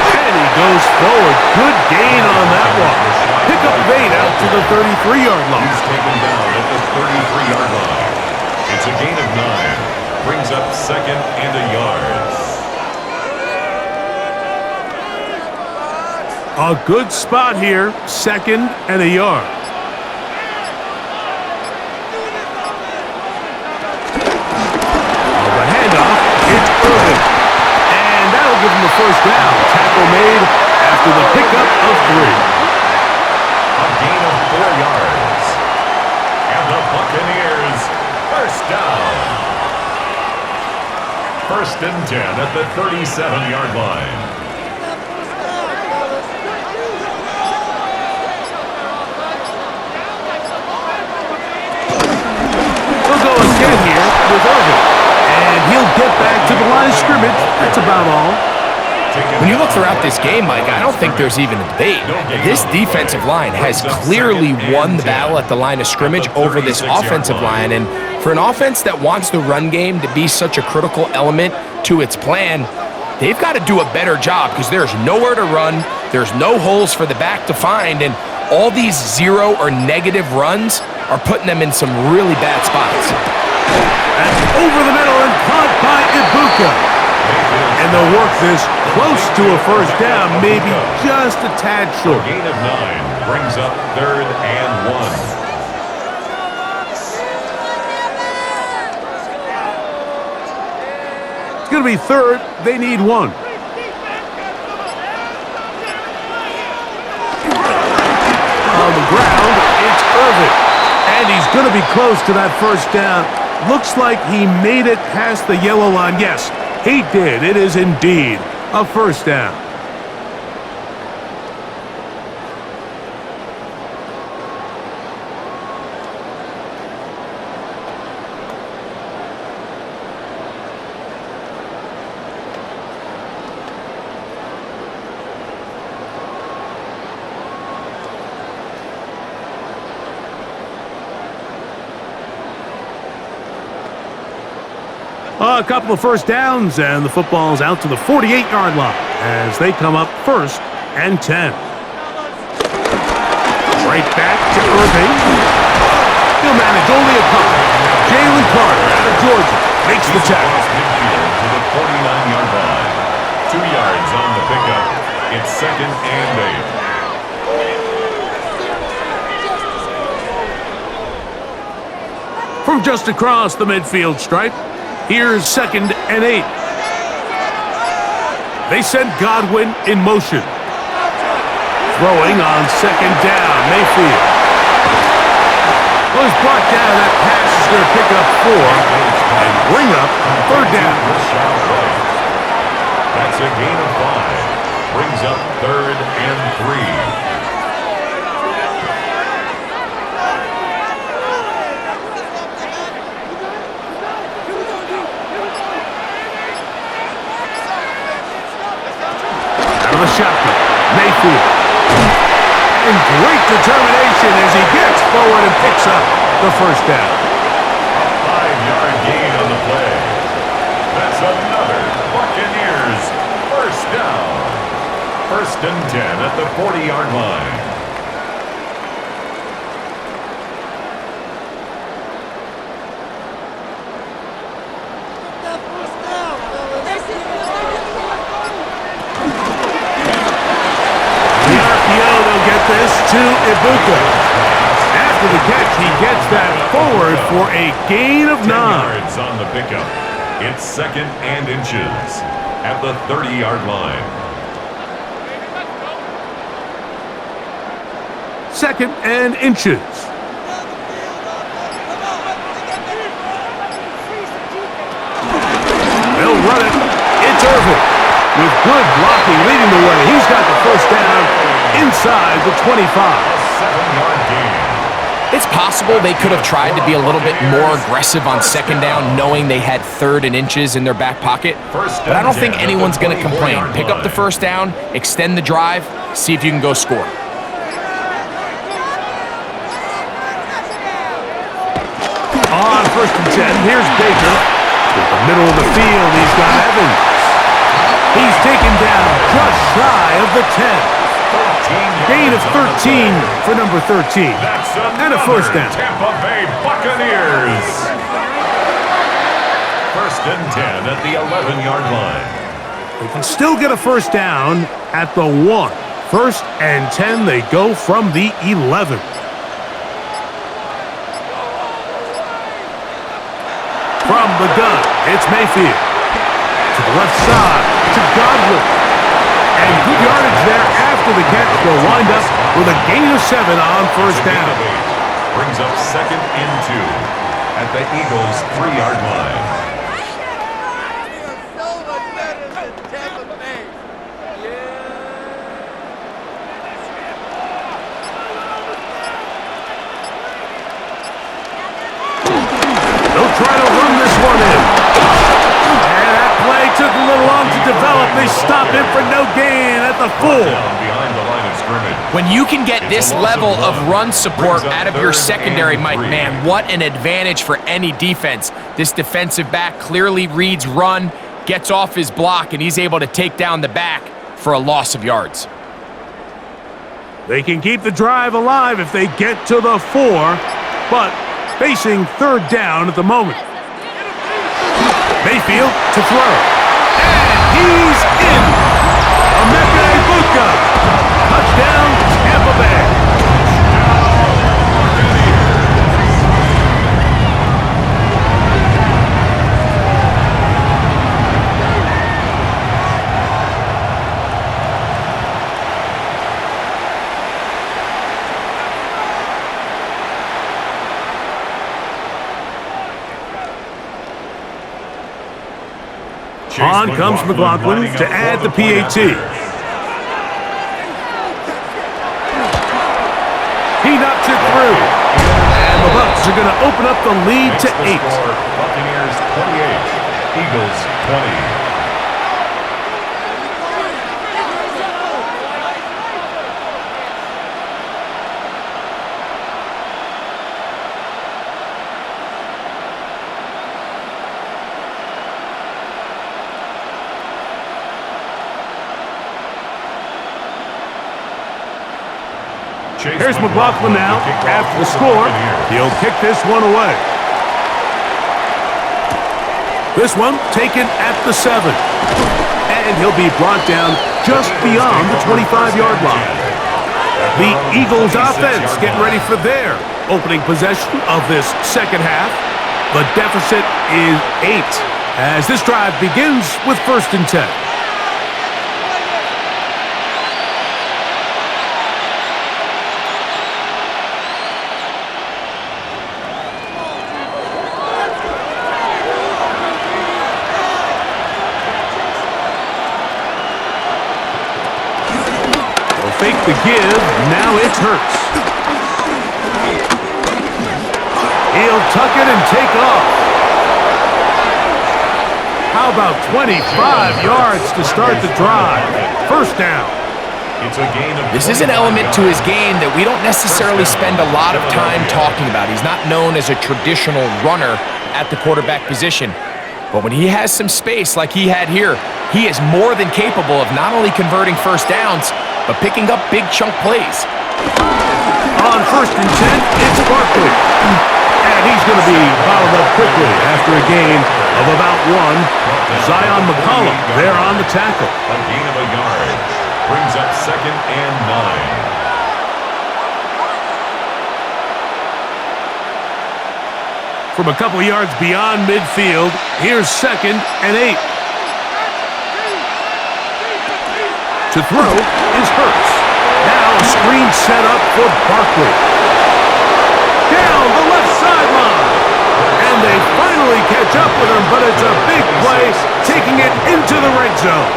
Speaker 1: And he goes forward. Good gain on that one. Pick up 8 out to the 33-yard line.
Speaker 3: He's taken down at the 33-yard line. It's a gain of 9. Brings up second and a yard.
Speaker 1: A good spot here. Second and a yard. The handoff. It's Irvin. And that'll give him the first down. Tackle made after the pickup of 3.
Speaker 3: A gain of 4 yards. And the Buccaneers, first down. First and 10 at the 37-yard line.
Speaker 1: We'll go again here with Irvin. And he'll get back to the line of scrimmage. That's about all.
Speaker 2: When you look throughout this game, Mike, I don't think there's even a debate. This defensive line has clearly won the battle at the line of scrimmage over this offensive line. And for an offense that wants the run game to be such a critical element to its plan, they've got to do a better job because there's nowhere to run. There's no holes for the back to find. And all these 0 or negative runs are putting them in some really bad spots.
Speaker 1: That's over the middle and caught by Ibuka. And they'll work this close to a first down, maybe just a tad short.
Speaker 3: A gain of 9 brings up third and 1.
Speaker 1: It's going to be third. They need 1. ground. It's Irvin. And he's going to be close to that first down. Looks like he made it past the yellow line. Yes, he did. It is indeed a first down. A couple of first downs, and the football's out to the 48-yard line as they come up 1st and 10. Right back to Irving. He'll manage only a couple. Jalen Carter out of Georgia makes the tackle.
Speaker 3: To the 49-yard line. 2 yards on the pickup. It's 2nd and
Speaker 1: 8. From just across the midfield stripe, here's 2nd and 8. They send Godwin in motion. Throwing on 2nd down, Mayfield. Well, he's brought down. That pass is going to pick up 4 and bring up 3rd down.
Speaker 3: That's a gain of 5. Brings up 3rd and 3.
Speaker 1: The shotgun, Mayfield. And great determination as he gets forward and picks up the first down.
Speaker 3: A 5-yard gain on the play. That's another Buccaneers first down. 1st and 10 at the 40-yard line.
Speaker 1: This to Ibuka. After the catch, he gets that forward for a gain of 9.
Speaker 3: 10 yards on the pickup. It's 2nd and inches at the 30-yard line.
Speaker 1: 2nd and inches. They'll run it. It's Irvin. With good blocking leading the way. He's got the first down inside the 25.
Speaker 3: A 7-yard gain.
Speaker 2: It's possible they could have tried to be a little bit more aggressive on 2nd down, knowing they had 3rd and inches in their back pocket. But I don't think anyone's going to complain. Pick up the first down, extend the drive, see if you can go score.
Speaker 1: On 1st and 10, here's Baker. To the middle of the field, he's got Evans. He's taken down just shy of the 10. Gain of 13 for number 13.
Speaker 3: That's
Speaker 1: and a first down.
Speaker 3: Tampa Bay Buccaneers. 1st and 10 at the 11-yard line.
Speaker 1: They can still get a first down at the 1. 1st and 10, they go from the 11. From the gun, it's Mayfield. To the left side, to Godwin. And good yardage there after the catch. They'll wind up with a gain of 7 on first down.
Speaker 3: Brings up 2nd and 2 at the Eagles' 3-yard line.
Speaker 1: They'll try to run this one in. And that play took a little long to develop. They stop him for no gain at the 4.
Speaker 3: Behind the line of scrimmage.
Speaker 2: When you can get this level of run support out of your secondary, Mike, man, what an advantage for any defense. This defensive back clearly reads run, gets off his block, and he's able to take down the back for a loss of yards.
Speaker 1: They can keep the drive alive if they get to the 4, but facing 3rd down at the moment. Mayfield to throw. And he's in! Emeka Egbuka. Touchdown, Tampa Bay. On comes McLaughlin to add the PAT. He knocks it through. And the Bucs are going to open up the lead to 8.
Speaker 3: Buccaneers 28, Eagles 20.
Speaker 1: Here's McLaughlin now. After the score, he'll kick this one away. This one taken at the 7. And he'll be brought down just beyond the 25-yard line. The Eagles offense getting ready for their opening possession of this second half. The deficit is 8 as this drive begins with 1st and 10. Fake the give, now it's Hurts. He'll tuck it and take off. How about 25 yards to start the drive? 1st down.
Speaker 2: This is an element to his game that we don't necessarily spend a lot of time talking about. He's not known as a traditional runner at the quarterback position. But when he has some space like he had here, he is more than capable of not only converting 1st downs, but picking up big chunk plays.
Speaker 1: On 1st and 10, it's Barkley. And he's going to be fouled up quickly after a gain of about 1. Zion McCollum there on the tackle.
Speaker 3: A gain of a yard. Brings up 2nd and 9.
Speaker 1: From a couple yards beyond midfield, here's 2nd and 8. To throw is Hurts. Now a screen set up for Barkley. Down the left sideline. And they finally catch up with him, but it's a big play, taking it into the red zone.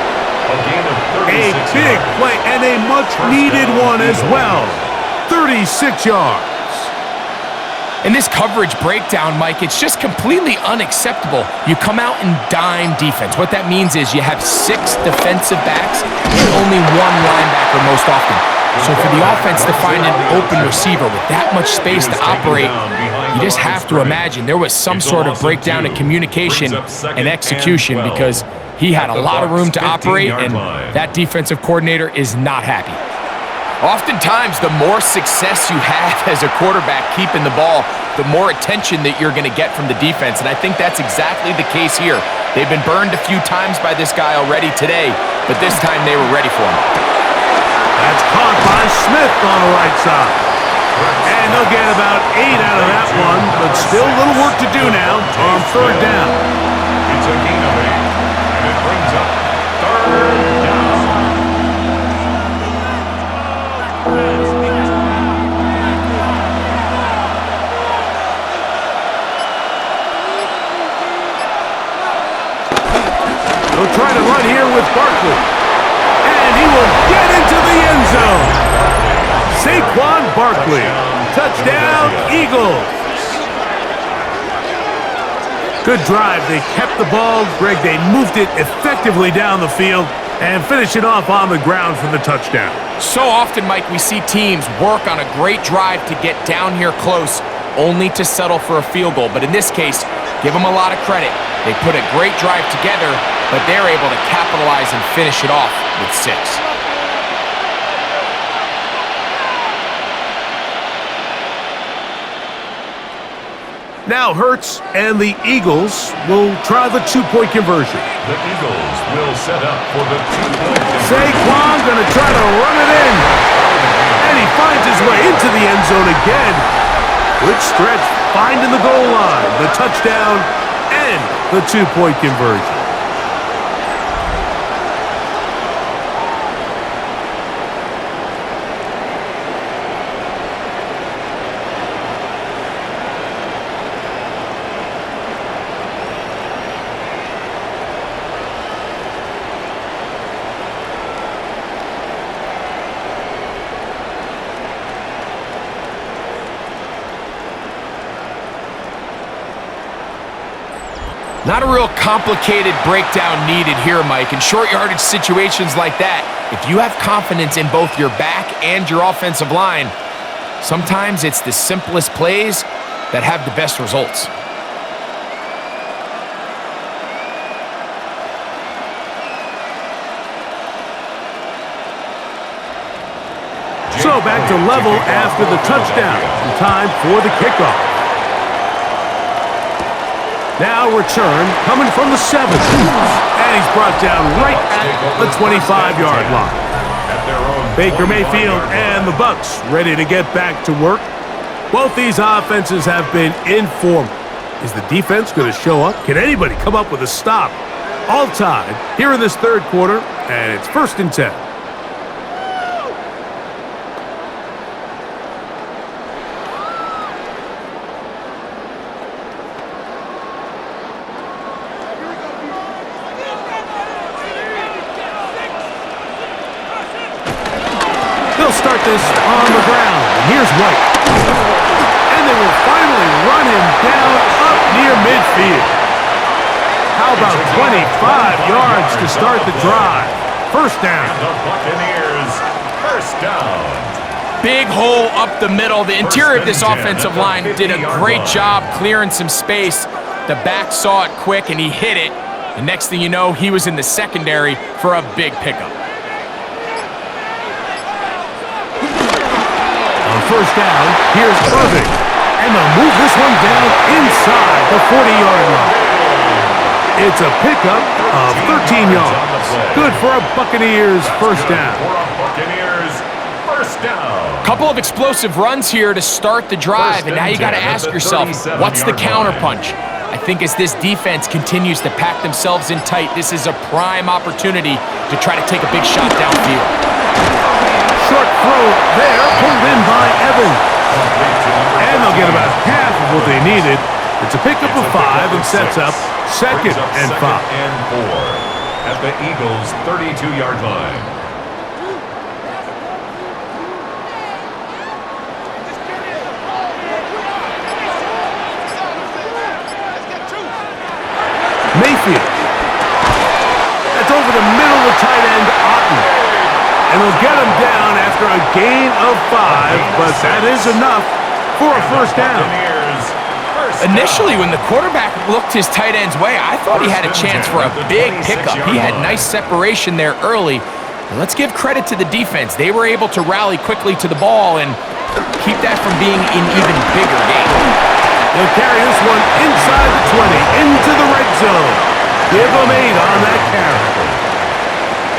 Speaker 1: A big play and a much-needed one as well. 36 yards.
Speaker 2: In this coverage breakdown, Mike, it's just completely unacceptable. You come out in dime defense. What that means is you have 6 defensive backs and only 1 linebacker most often. So for the offense to find an open receiver with that much space to operate, you just have to imagine there was some sort of breakdown in communication and execution because he had a lot of room to operate, and that defensive coordinator is not happy. Oftentimes, the more success you have as a quarterback keeping the ball, the more attention that you're going to get from the defense, and I think that's exactly the case here. They've been burned a few times by this guy already today, but this time they were ready for him.
Speaker 1: That's caught by Smith on the right side. And they'll get about 8 out of that one, but still a little work to do now on 3rd down.
Speaker 3: It's a gain of 8, and it brings up 3rd down.
Speaker 1: They'll try to run here with Barkley. And he will get into the end zone. Saquon Barkley. Touchdown, Eagles. Good drive. They kept the ball. Greg, they moved it effectively down the field and finish it off on the ground for the touchdown.
Speaker 2: So often, Mike, we see teams work on a great drive to get down here close, only to settle for a field goal. But in this case, give them a lot of credit. They put a great drive together, but they're able to capitalize and finish it off with 6.
Speaker 1: Now Hurts and the Eagles will try the 2-point conversion.
Speaker 3: The Eagles will set up for the 2-point conversion.
Speaker 1: Saquon going to try to run it in. And he finds his way into the end zone again. Good stretch, finding the goal line, the touchdown, and the 2-point conversion.
Speaker 2: Not a real complicated breakdown needed here, Mike. In short yardage situations like that, if you have confidence in both your back and your offensive line, sometimes it's the simplest plays that have the best results.
Speaker 1: So back to level after the touchdown. Time for the kickoff. Now return coming from the 7. And he's brought down right at the 25-yard line. Baker Mayfield and the Bucs ready to get back to work. Both these offenses have been in form. Is the defense going to show up? Can anybody come up with a stop? All tied here in this third quarter, and it's 1st and 10. Start this on the ground. And here's White. And they will finally run him down up near midfield. How about 25 yards to start the drive? 1st down.
Speaker 3: And the Buccaneers, 1st down.
Speaker 2: Big hole up the middle. The interior of this offensive line did a great job clearing some space. The back saw it quick and he hit it. And next thing you know, he was in the secondary for a big pickup.
Speaker 1: 1st down, here's Irving. And they'll move this one down inside the 40-yard line. It's a pickup of 13 yards. Good for a Buccaneers 1st down.
Speaker 2: Couple of explosive runs here to start the drive, and now you got to ask yourself, what's the counterpunch? I think as this defense continues to pack themselves in tight, this is a prime opportunity to try to take a big shot downfield.
Speaker 1: Short throw there, pulled in by Evans. And they'll get about half of what they needed. It's a pickup of 5 and sets up 2nd and 5.
Speaker 3: And 4 at the Eagles' 32-yard line.
Speaker 1: Mayfield. That's over the middle of tight end Otten. And they'll get him down after a gain of 5, but that is enough for a 1st down.
Speaker 2: Initially, when the quarterback looked his tight end's way, I thought he had a chance for a big pickup. He had nice separation there early. But let's give credit to the defense. They were able to rally quickly to the ball and keep that from being an even bigger game.
Speaker 1: They'll carry this one inside the 20, into the red zone. Give them 8 on that carry.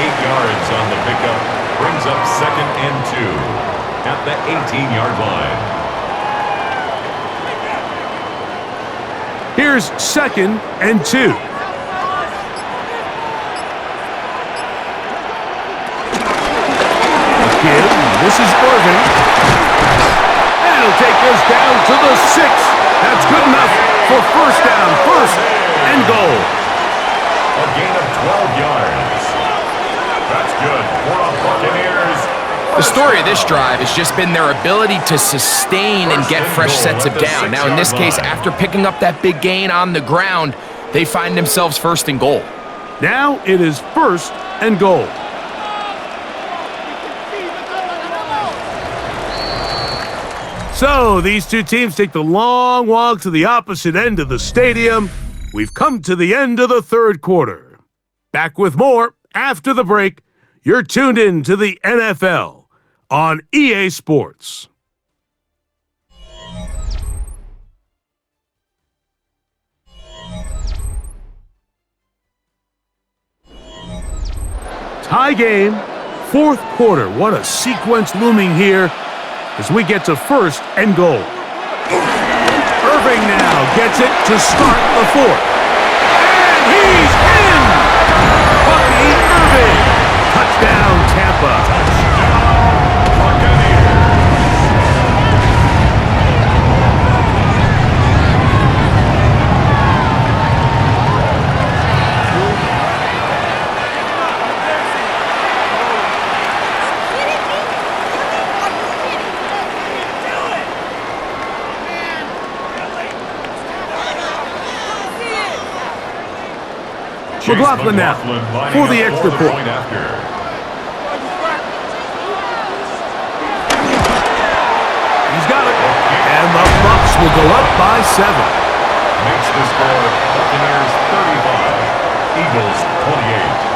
Speaker 3: 8 yards on the pickup. Brings up 2nd and 2 at the 18-yard line.
Speaker 1: Here's 2nd and 2. Again, this is Irving. And he'll take this down to the 6. That's good enough for 1st down, 1st and goal.
Speaker 3: A gain of 12 yards. That's good for the Buccaneers.
Speaker 2: The story of this drive has just been their ability to sustain and get fresh sets of down. Now, in this case, after picking up that big gain on the ground, they find themselves 1st and goal.
Speaker 1: Now it is 1st and goal. So these two teams take the long walk to the opposite end of the stadium. We've come to the end of the 3rd quarter. Back with more after the break. You're tuned in to the NFL on EA Sports. Tie game, 4th quarter. What a sequence looming here as we get to 1st and goal. Irving now gets it to start the 4th. And he's in! Bucky Irving! Touchdown, Tampa. McLaughlin now for the extra point.
Speaker 3: After.
Speaker 1: He's got it. And the Bucks will go up by 7.
Speaker 3: Makes the score Buccaneers 35, Eagles 28.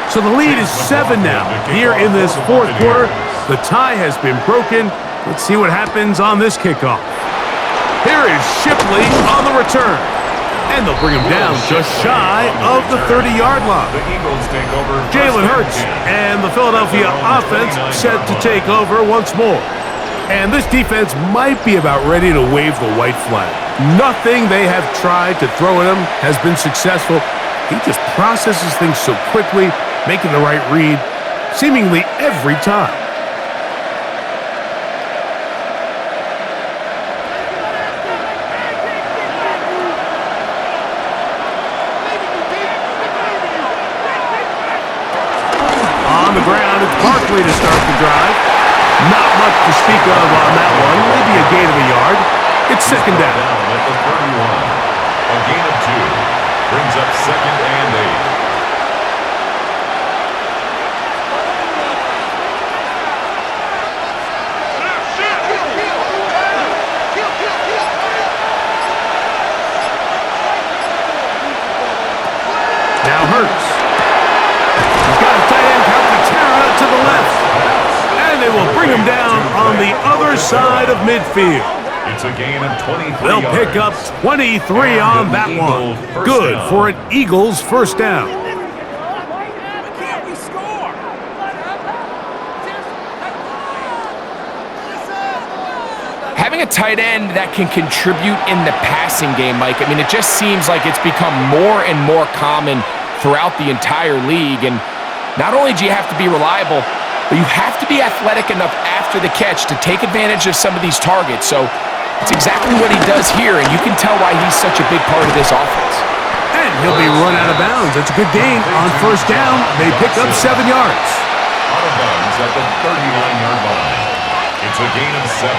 Speaker 1: So the lead is 7 now. Here in this fourth quarter, the tie has been broken. Let's see what happens on this kickoff. Here is Shipley on the return. And they'll bring him down just shy of the 30-yard line.
Speaker 3: The Eagles take over.
Speaker 1: Jalen Hurts and the Philadelphia offense set to take over once more. And this defense might be about ready to wave the white flag. Nothing they have tried to throw at him has been successful. He just processes things so quickly, making the right read seemingly every time. On the ground, it's Barkley to start the drive. Not much to speak of on that one, maybe a gain of a yard. It's second down.
Speaker 3: At the 31. A gain of 2. Brings up 2nd and 8.
Speaker 1: Now Hurts. He's got a tight end, Calcaterra, to the left. And they will bring him down on the other side of midfield.
Speaker 3: It's a gain of 23
Speaker 1: They'll
Speaker 3: yards.
Speaker 1: pick up 23 on that one. Good for an Eagles first down.
Speaker 2: Having a tight end that can contribute in the passing game, Mike, I mean, it just seems like it's become more and more common throughout the entire league. And not only do you have to be reliable, but you have to be athletic enough after the catch to take advantage of some of these targets. So it's exactly what he does here, and you can tell why he's such a big part of this offense.
Speaker 1: And he'll be run out of bounds. That's a good gain. On first down, they pick up 7 yards.
Speaker 3: Out of bounds at the 39-yard line. It's a gain of 7.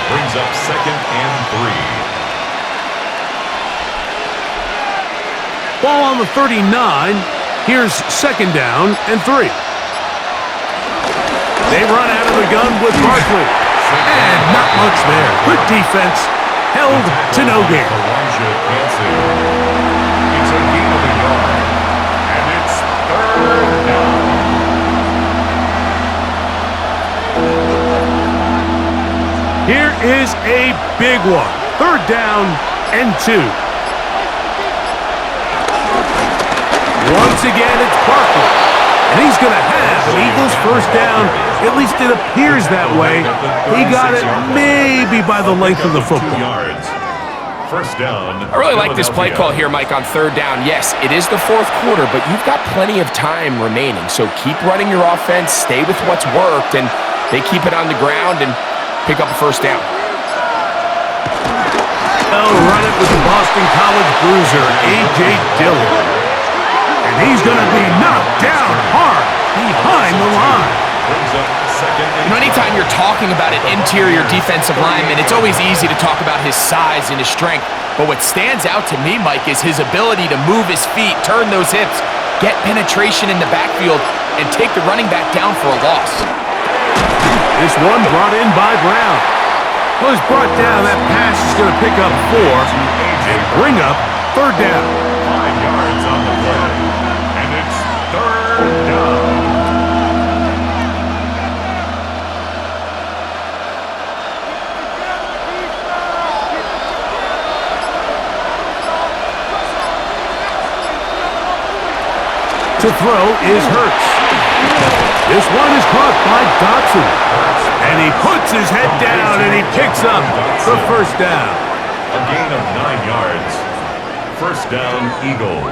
Speaker 3: Brings up 2nd and 3.
Speaker 1: Ball on the 39. Here's second down and 3. They run out of the gun with Barkley. And not much there. Good defense. Held to no gain.
Speaker 3: Elijah Hansen. It's a gain of a yard. And it's 3rd down.
Speaker 1: Here is a big one. 3rd down and 2. Once again, it's Barkley. And he's going to have an Eagles first down. At least it appears that way. He got it maybe by the length of the football.
Speaker 3: First down.
Speaker 2: I really like this play call here, Mike, on 3rd down. Yes, it is the 4th quarter, but you've got plenty of time remaining. So keep running your offense, stay with what's worked, and they keep it on the ground and pick up a first down.
Speaker 1: They'll run it with the Boston College bruiser, A.J. Dillon. And he's going to be knocked down hard behind the line.
Speaker 2: You know, anytime you're talking about an interior defensive lineman, it's always easy to talk about his size and his strength. But what stands out to me, Mike, is his ability to move his feet, turn those hips, get penetration in the backfield, and take the running back down for a loss.
Speaker 1: This one brought in by Brown. Well, he's brought down. That pass is going to pick up 4 and bring up 3rd down.
Speaker 3: 5 yards on the play. And it's 3rd down.
Speaker 1: To throw is Hurts. This one is caught by Dotson. And he puts his head down and he picks up the first down.
Speaker 3: A gain of 9 yards. First down, Eagles.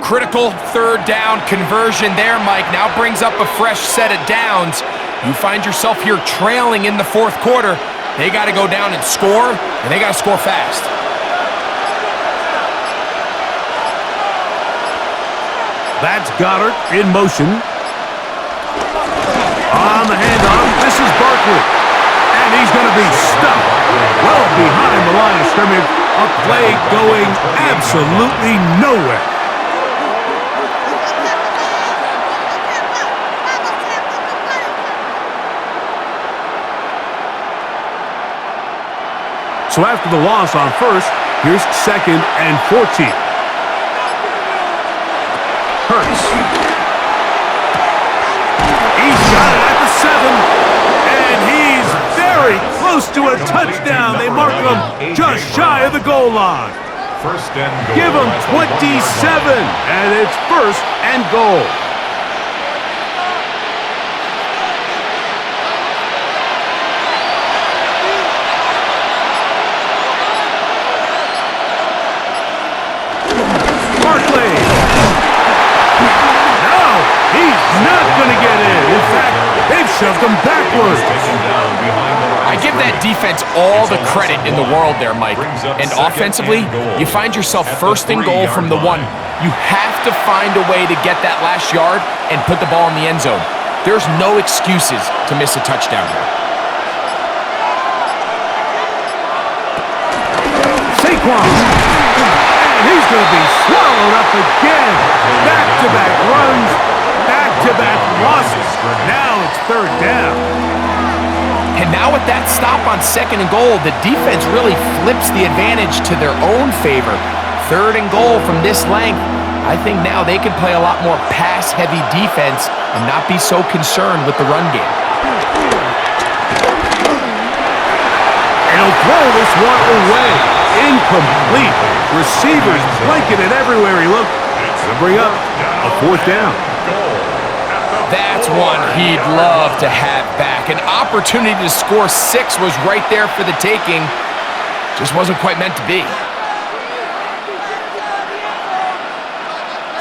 Speaker 2: critical third down conversion there, Mike. Now brings up a fresh set of downs. You find yourself here trailing in the fourth quarter. They got to go down and score, and they got to score fast.
Speaker 1: That's Goddard in motion. On the handoff, this is Barkley. And he's going to be stuck well behind the line of scrimmage. A play going absolutely nowhere. So after the loss on first, here's 2nd and 14. Hurts. He's got it at the 7. And he's very close to a touchdown. They mark him just shy of the goal line.
Speaker 3: First and goal.
Speaker 1: Give him 27. And it's 1st and goal. Shoved him backwards.
Speaker 2: I give that defense all the credit in the world there, Mike. And offensively, you find yourself 1st and goal from the 1. You have to find a way to get that last yard and put the ball in the end zone. There's no excuses to miss a touchdown here.
Speaker 1: Saquon. And he's going to be swallowed up again. Back-to-back runs. Back-to-back losses. Now it's 3rd down.
Speaker 2: And now with that stop on 2nd and goal, the defense really flips the advantage to their own favor. 3rd and goal from this length. I think now they can play a lot more pass-heavy defense and not be so concerned with the run game.
Speaker 1: And he'll throw this one away. Incomplete. Receivers blanking it everywhere he looked. It'll bring up a 4th down.
Speaker 2: That's one he'd love to have back. An opportunity to score 6 was right there for the taking. Just wasn't quite meant to be.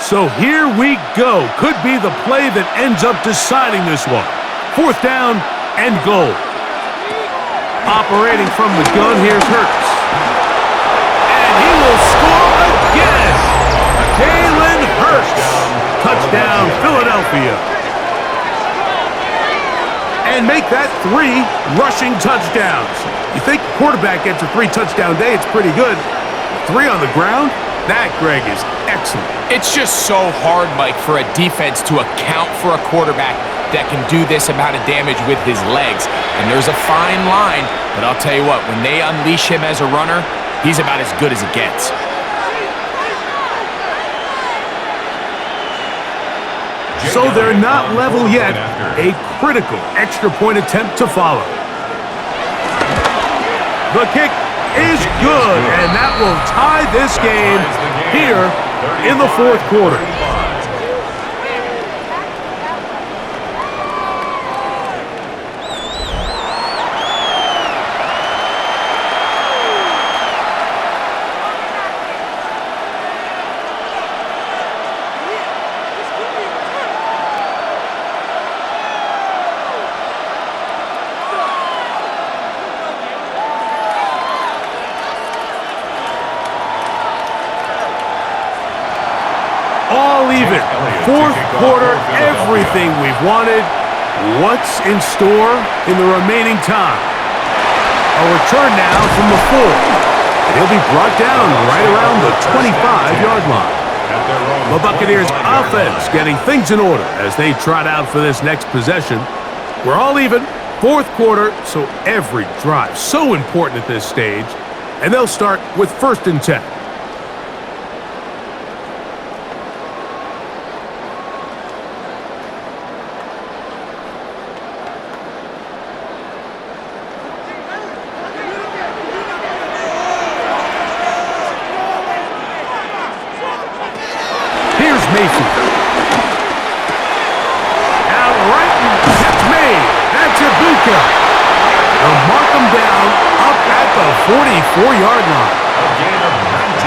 Speaker 1: So here we go. Could be the play that ends up deciding this one. 4th down and goal. Operating from the gun, here's Hurts. And he will score again. Jalen Hurts. Touchdown, Philadelphia. And make that 3 rushing touchdowns. You think quarterback gets a 3-touchdown day, it's pretty good. 3 on the ground? That, Greg, is excellent.
Speaker 2: It's just so hard, Mike, for a defense to account for a quarterback that can do this amount of damage with his legs. And there's a fine line, but I'll tell you what, when they unleash him as a runner, he's about as good as it gets.
Speaker 1: So they're not level yet. A critical extra point attempt to follow. The kick is good, and that will tie this game here in the 4th quarter. All even. 4th quarter, everything we've wanted. What's in store in the remaining time? A return now from the 4. And he'll be brought down right around the 25-yard line. The Buccaneers offense getting things in order as they trot out for this next possession. We're all even. 4th quarter, so every drive so important at this stage. And they'll start with 1st and 10. Mayfield. Out right, that's made. That's Ibuka. They'll mark him down up at the 44-yard line.
Speaker 3: A gain of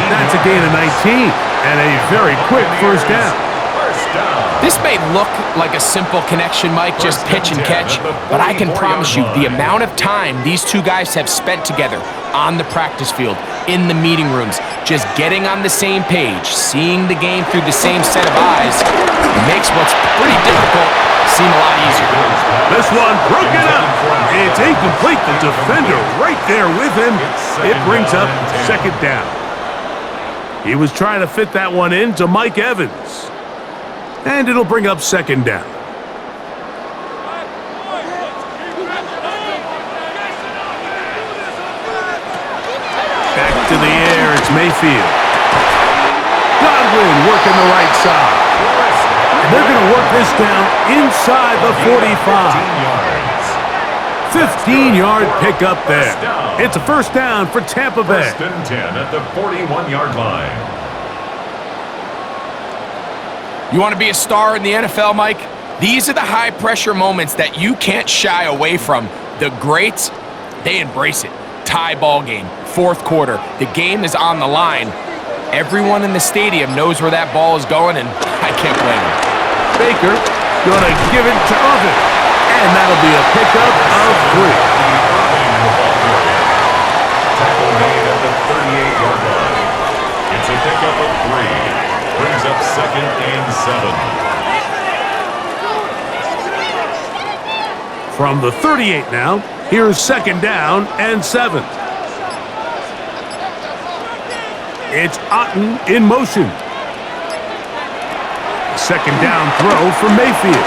Speaker 3: 19.
Speaker 1: That's a gain of 19. And a very quick first down.
Speaker 3: First down.
Speaker 2: This may look like a simple connection, Mike, just pitch and catch, but I can promise you the amount of time these two guys have spent together on the practice field, in the meeting rooms, just getting on the same page, seeing the game through the same set of eyes, it makes what's pretty difficult seem a lot easier.
Speaker 1: This one broken up. It's incomplete. The defender right there with him. It brings up second down. He was trying to fit that one in to Mike Evans. And it'll bring up second down. Back to the air, it's Mayfield. Godwin working the right side. And they're going to work this down inside the 45. 15-yard pickup there. It's a first down for Tampa Bay.
Speaker 3: First and 10 at the 41-yard line.
Speaker 2: You want to be a star in the NFL, Mike? These are the high-pressure moments that you can't shy away from. The greats, they embrace it. Tie ball game, fourth quarter. The game is on the line. Everyone in the stadium knows where that ball is going, and I can't blame them.
Speaker 1: Baker gonna give it to Oven. And that'll be a pickup of 3.
Speaker 3: Tackle made at the 38-yard line. It's a pickup of 3. Brings up second and 7.
Speaker 1: From the 38 now, here's second down and 7. It's Otten in motion. Second down throw for Mayfield.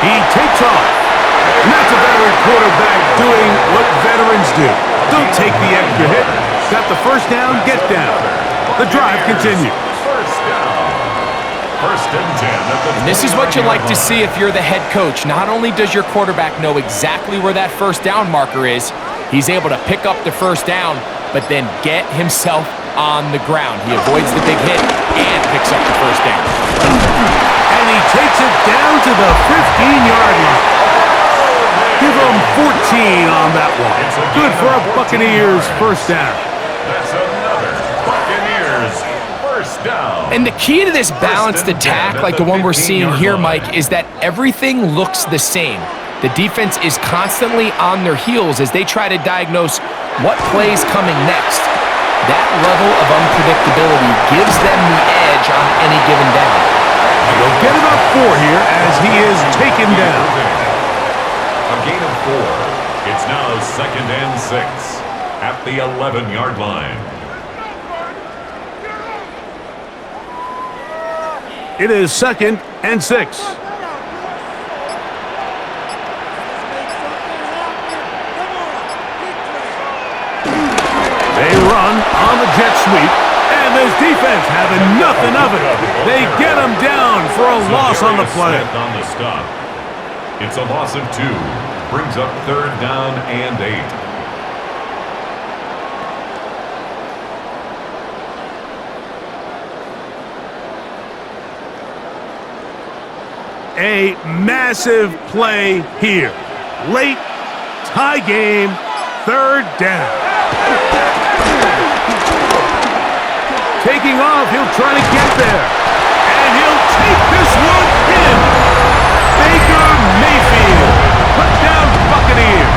Speaker 1: He takes off. And that's a veteran quarterback doing what veterans do. Don't take the extra hit. Got the first down, get down. The drive continues.
Speaker 3: First down. First and 10 at the
Speaker 2: And this is what you like to see if you're the head coach. Not only does your quarterback know exactly where that first down marker is, he's able to pick up the first down, but then get himself on the ground. He avoids the big hit and picks up the first down.
Speaker 1: And he takes it down to the 15-yard line. Give him 14 on that one. Good for a Buccaneers first down.
Speaker 3: That's another Buccaneers first down.
Speaker 2: And the key to this balanced attack, like the one we're seeing here, Mike, is that everything looks the same. The defense is constantly on their heels as they try to diagnose what play's coming next. That level of unpredictability gives them the edge on any given down.
Speaker 1: They'll get about 4 here as he is taken down.
Speaker 3: A gain of 4. It's now second and 6 at the 11-yard line.
Speaker 1: It is second and 6. They run on the jet sweep, and this defense having nothing of it. They get him down for a loss on the play.
Speaker 3: On the stop. It's a loss of 2. Brings up third down and 8.
Speaker 1: A massive play here. Late, tie game, third down. Taking off, he'll try to get there. And he'll take this one in. Baker Mayfield. Touchdown Buccaneers.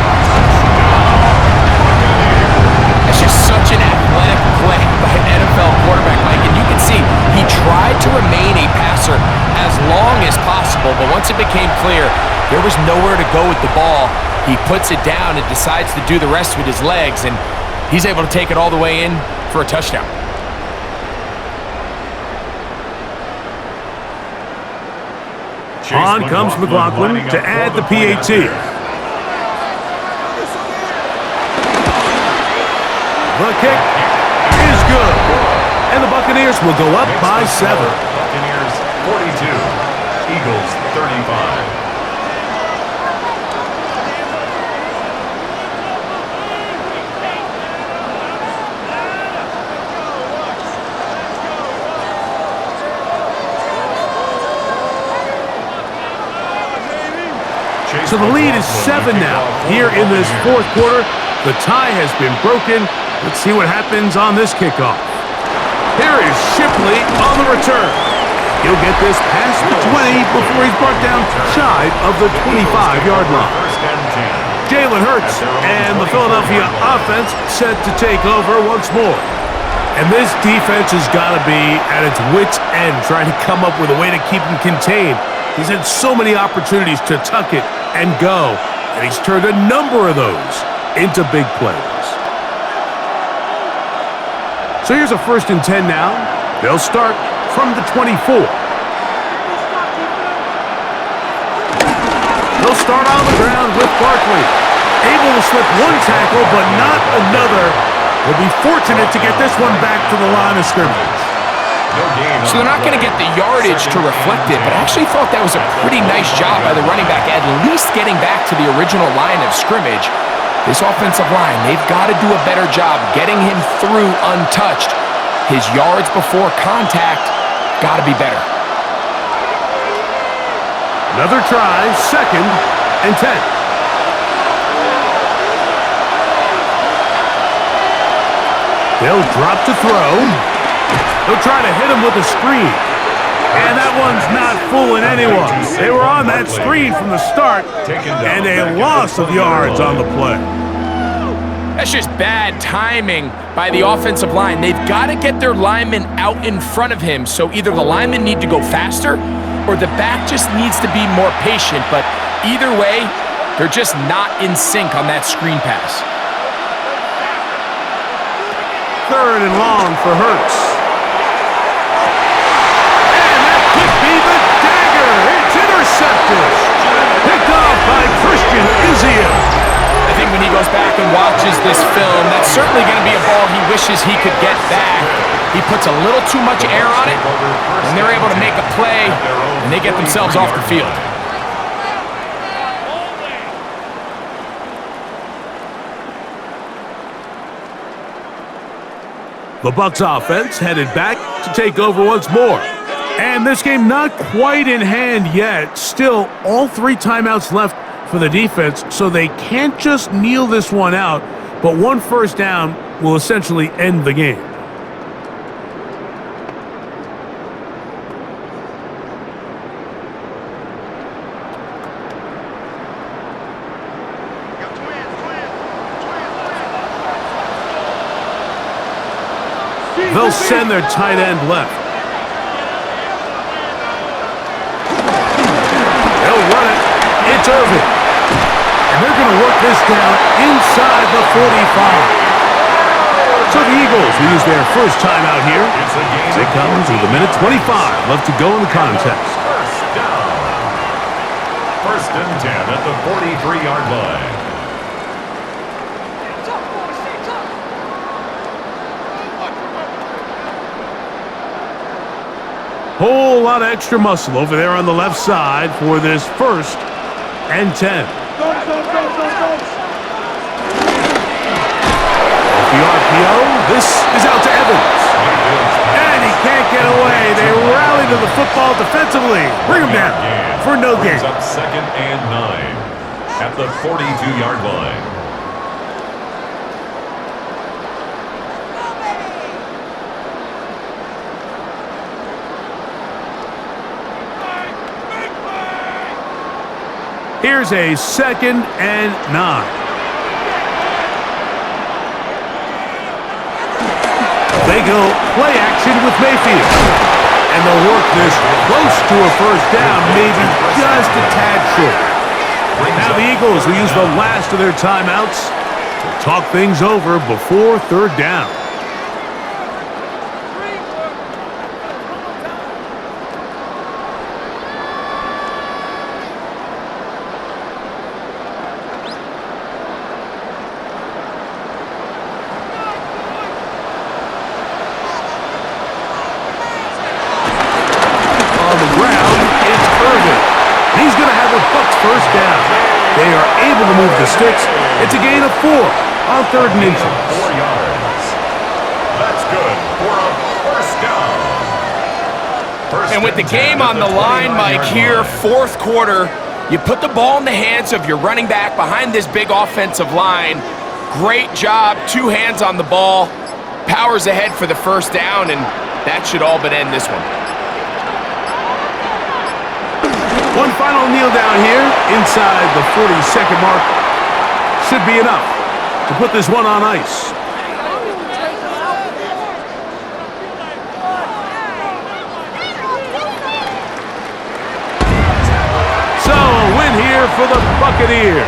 Speaker 2: It's just such an athletic play by an NFL quarterback, Mike, and you can see he tried to remain a passer as long as possible, but once it became clear there was nowhere to go with the ball, he puts it down and decides to do the rest with his legs, and he's able to take it all the way in for a touchdown.
Speaker 1: On comes McLaughlin to add the PAT. The kick is good. And the Buccaneers will go up by 7.
Speaker 3: Buccaneers 42. Eagles 35.
Speaker 1: So the lead is 7 now. Here in this fourth quarter, the tie has been broken. Let's see what happens on this kickoff. Here is Shipley on the return. He'll get this past the 20 before he's brought down shy of the 25-yard line.
Speaker 3: First and 10.
Speaker 1: Jalen Hurts and the Philadelphia offense set to take over once more. And this defense has got to be at its wits' end trying to come up with a way to keep him contained. He's had so many opportunities to tuck it and go, and he's turned a number of those into big plays. So here's a 1st and 10 now. They'll start from the 24. They'll start on the ground with Barkley. Able to slip one tackle, but not another. They'll be fortunate to get this one back to the line of scrimmage.
Speaker 2: So they're not going to get the yardage to reflect it, but I actually thought that was a pretty nice job by the running back, at least getting back to the original line of scrimmage. This offensive line, they've got to do a better job getting him through untouched. His yards before contact got to be better.
Speaker 1: Another try, 2nd and 10. They'll drop to throw. They'll try to hit him with a screen. And that one's not fooling anyone. They were on that screen from the start, and a loss of yards on the play.
Speaker 2: That's just bad timing by the offensive line. They've got to get their linemen out in front of him, so either the linemen need to go faster or the back just needs to be more patient. But either way, they're just not in sync on that screen pass.
Speaker 1: 3rd and long for Hurts. And that could be the dagger. It's intercepted. Picked off by Christian Izien.
Speaker 2: I think when he goes back and watches this film, that's certainly going to be a ball he wishes he could get back. He puts a little too much air on it, and they're able to make a play, and they get themselves off the field.
Speaker 1: The Bucs offense headed back to take over once more. And this game not quite in hand yet. Still, all 3 timeouts left for the defense, so they can't just kneel this one out, but 1 first down will essentially end the game. They'll send their tight end left. They'll run it. It's Irvin. And they're going to work this down inside the 45. So the Eagles will use their first timeout here. As it comes with a minute 25 left to go in the contest.
Speaker 3: First down. 1st and 10 at the 43-yard line.
Speaker 1: Whole lot of extra muscle over there on the left side for this 1st and 10. Off the RPO, this is out to Evans. And he can't get away. They rally to the football defensively. Bring him down for no gain.
Speaker 3: Up 2nd and 9 at the 42-yard line.
Speaker 1: Here's a 2nd and 9. They go play action with Mayfield. And they'll work this close to a first down, maybe just a tad short. Now the Eagles will use the last of their timeouts to talk things over before 3rd down. First down. They are able to move the sticks. It's a gain of 4 on 3rd and inches.
Speaker 3: 4 yards. That's good for a first down.
Speaker 2: And with the game on the line, Mike, here, 4th quarter, you put the ball in the hands of your running back behind this big offensive line. Great job, 2 hands on the ball, powers ahead for the first down, and That should all but end this one.
Speaker 1: One final kneel down here inside the 40-second mark should be enough to put this one on ice. So, a win here for the Buccaneers.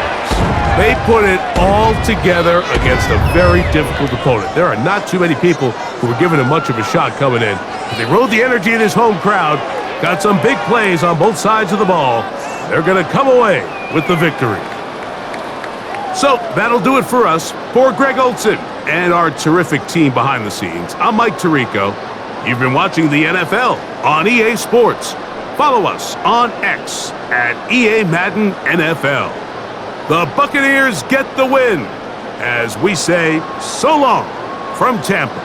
Speaker 1: They put it all together against a very difficult opponent. There are not too many people who were giving him much of a shot coming in. But they rode the energy of this home crowd, got some big plays on both sides of the ball. They're going to come away with the victory. So, that'll do it for us. For Greg Olsen and our terrific team behind the scenes, I'm Mike Tirico. You've been watching the NFL on EA Sports. Follow us on X at EA Madden NFL. The Buccaneers get the win as we say so long from Tampa.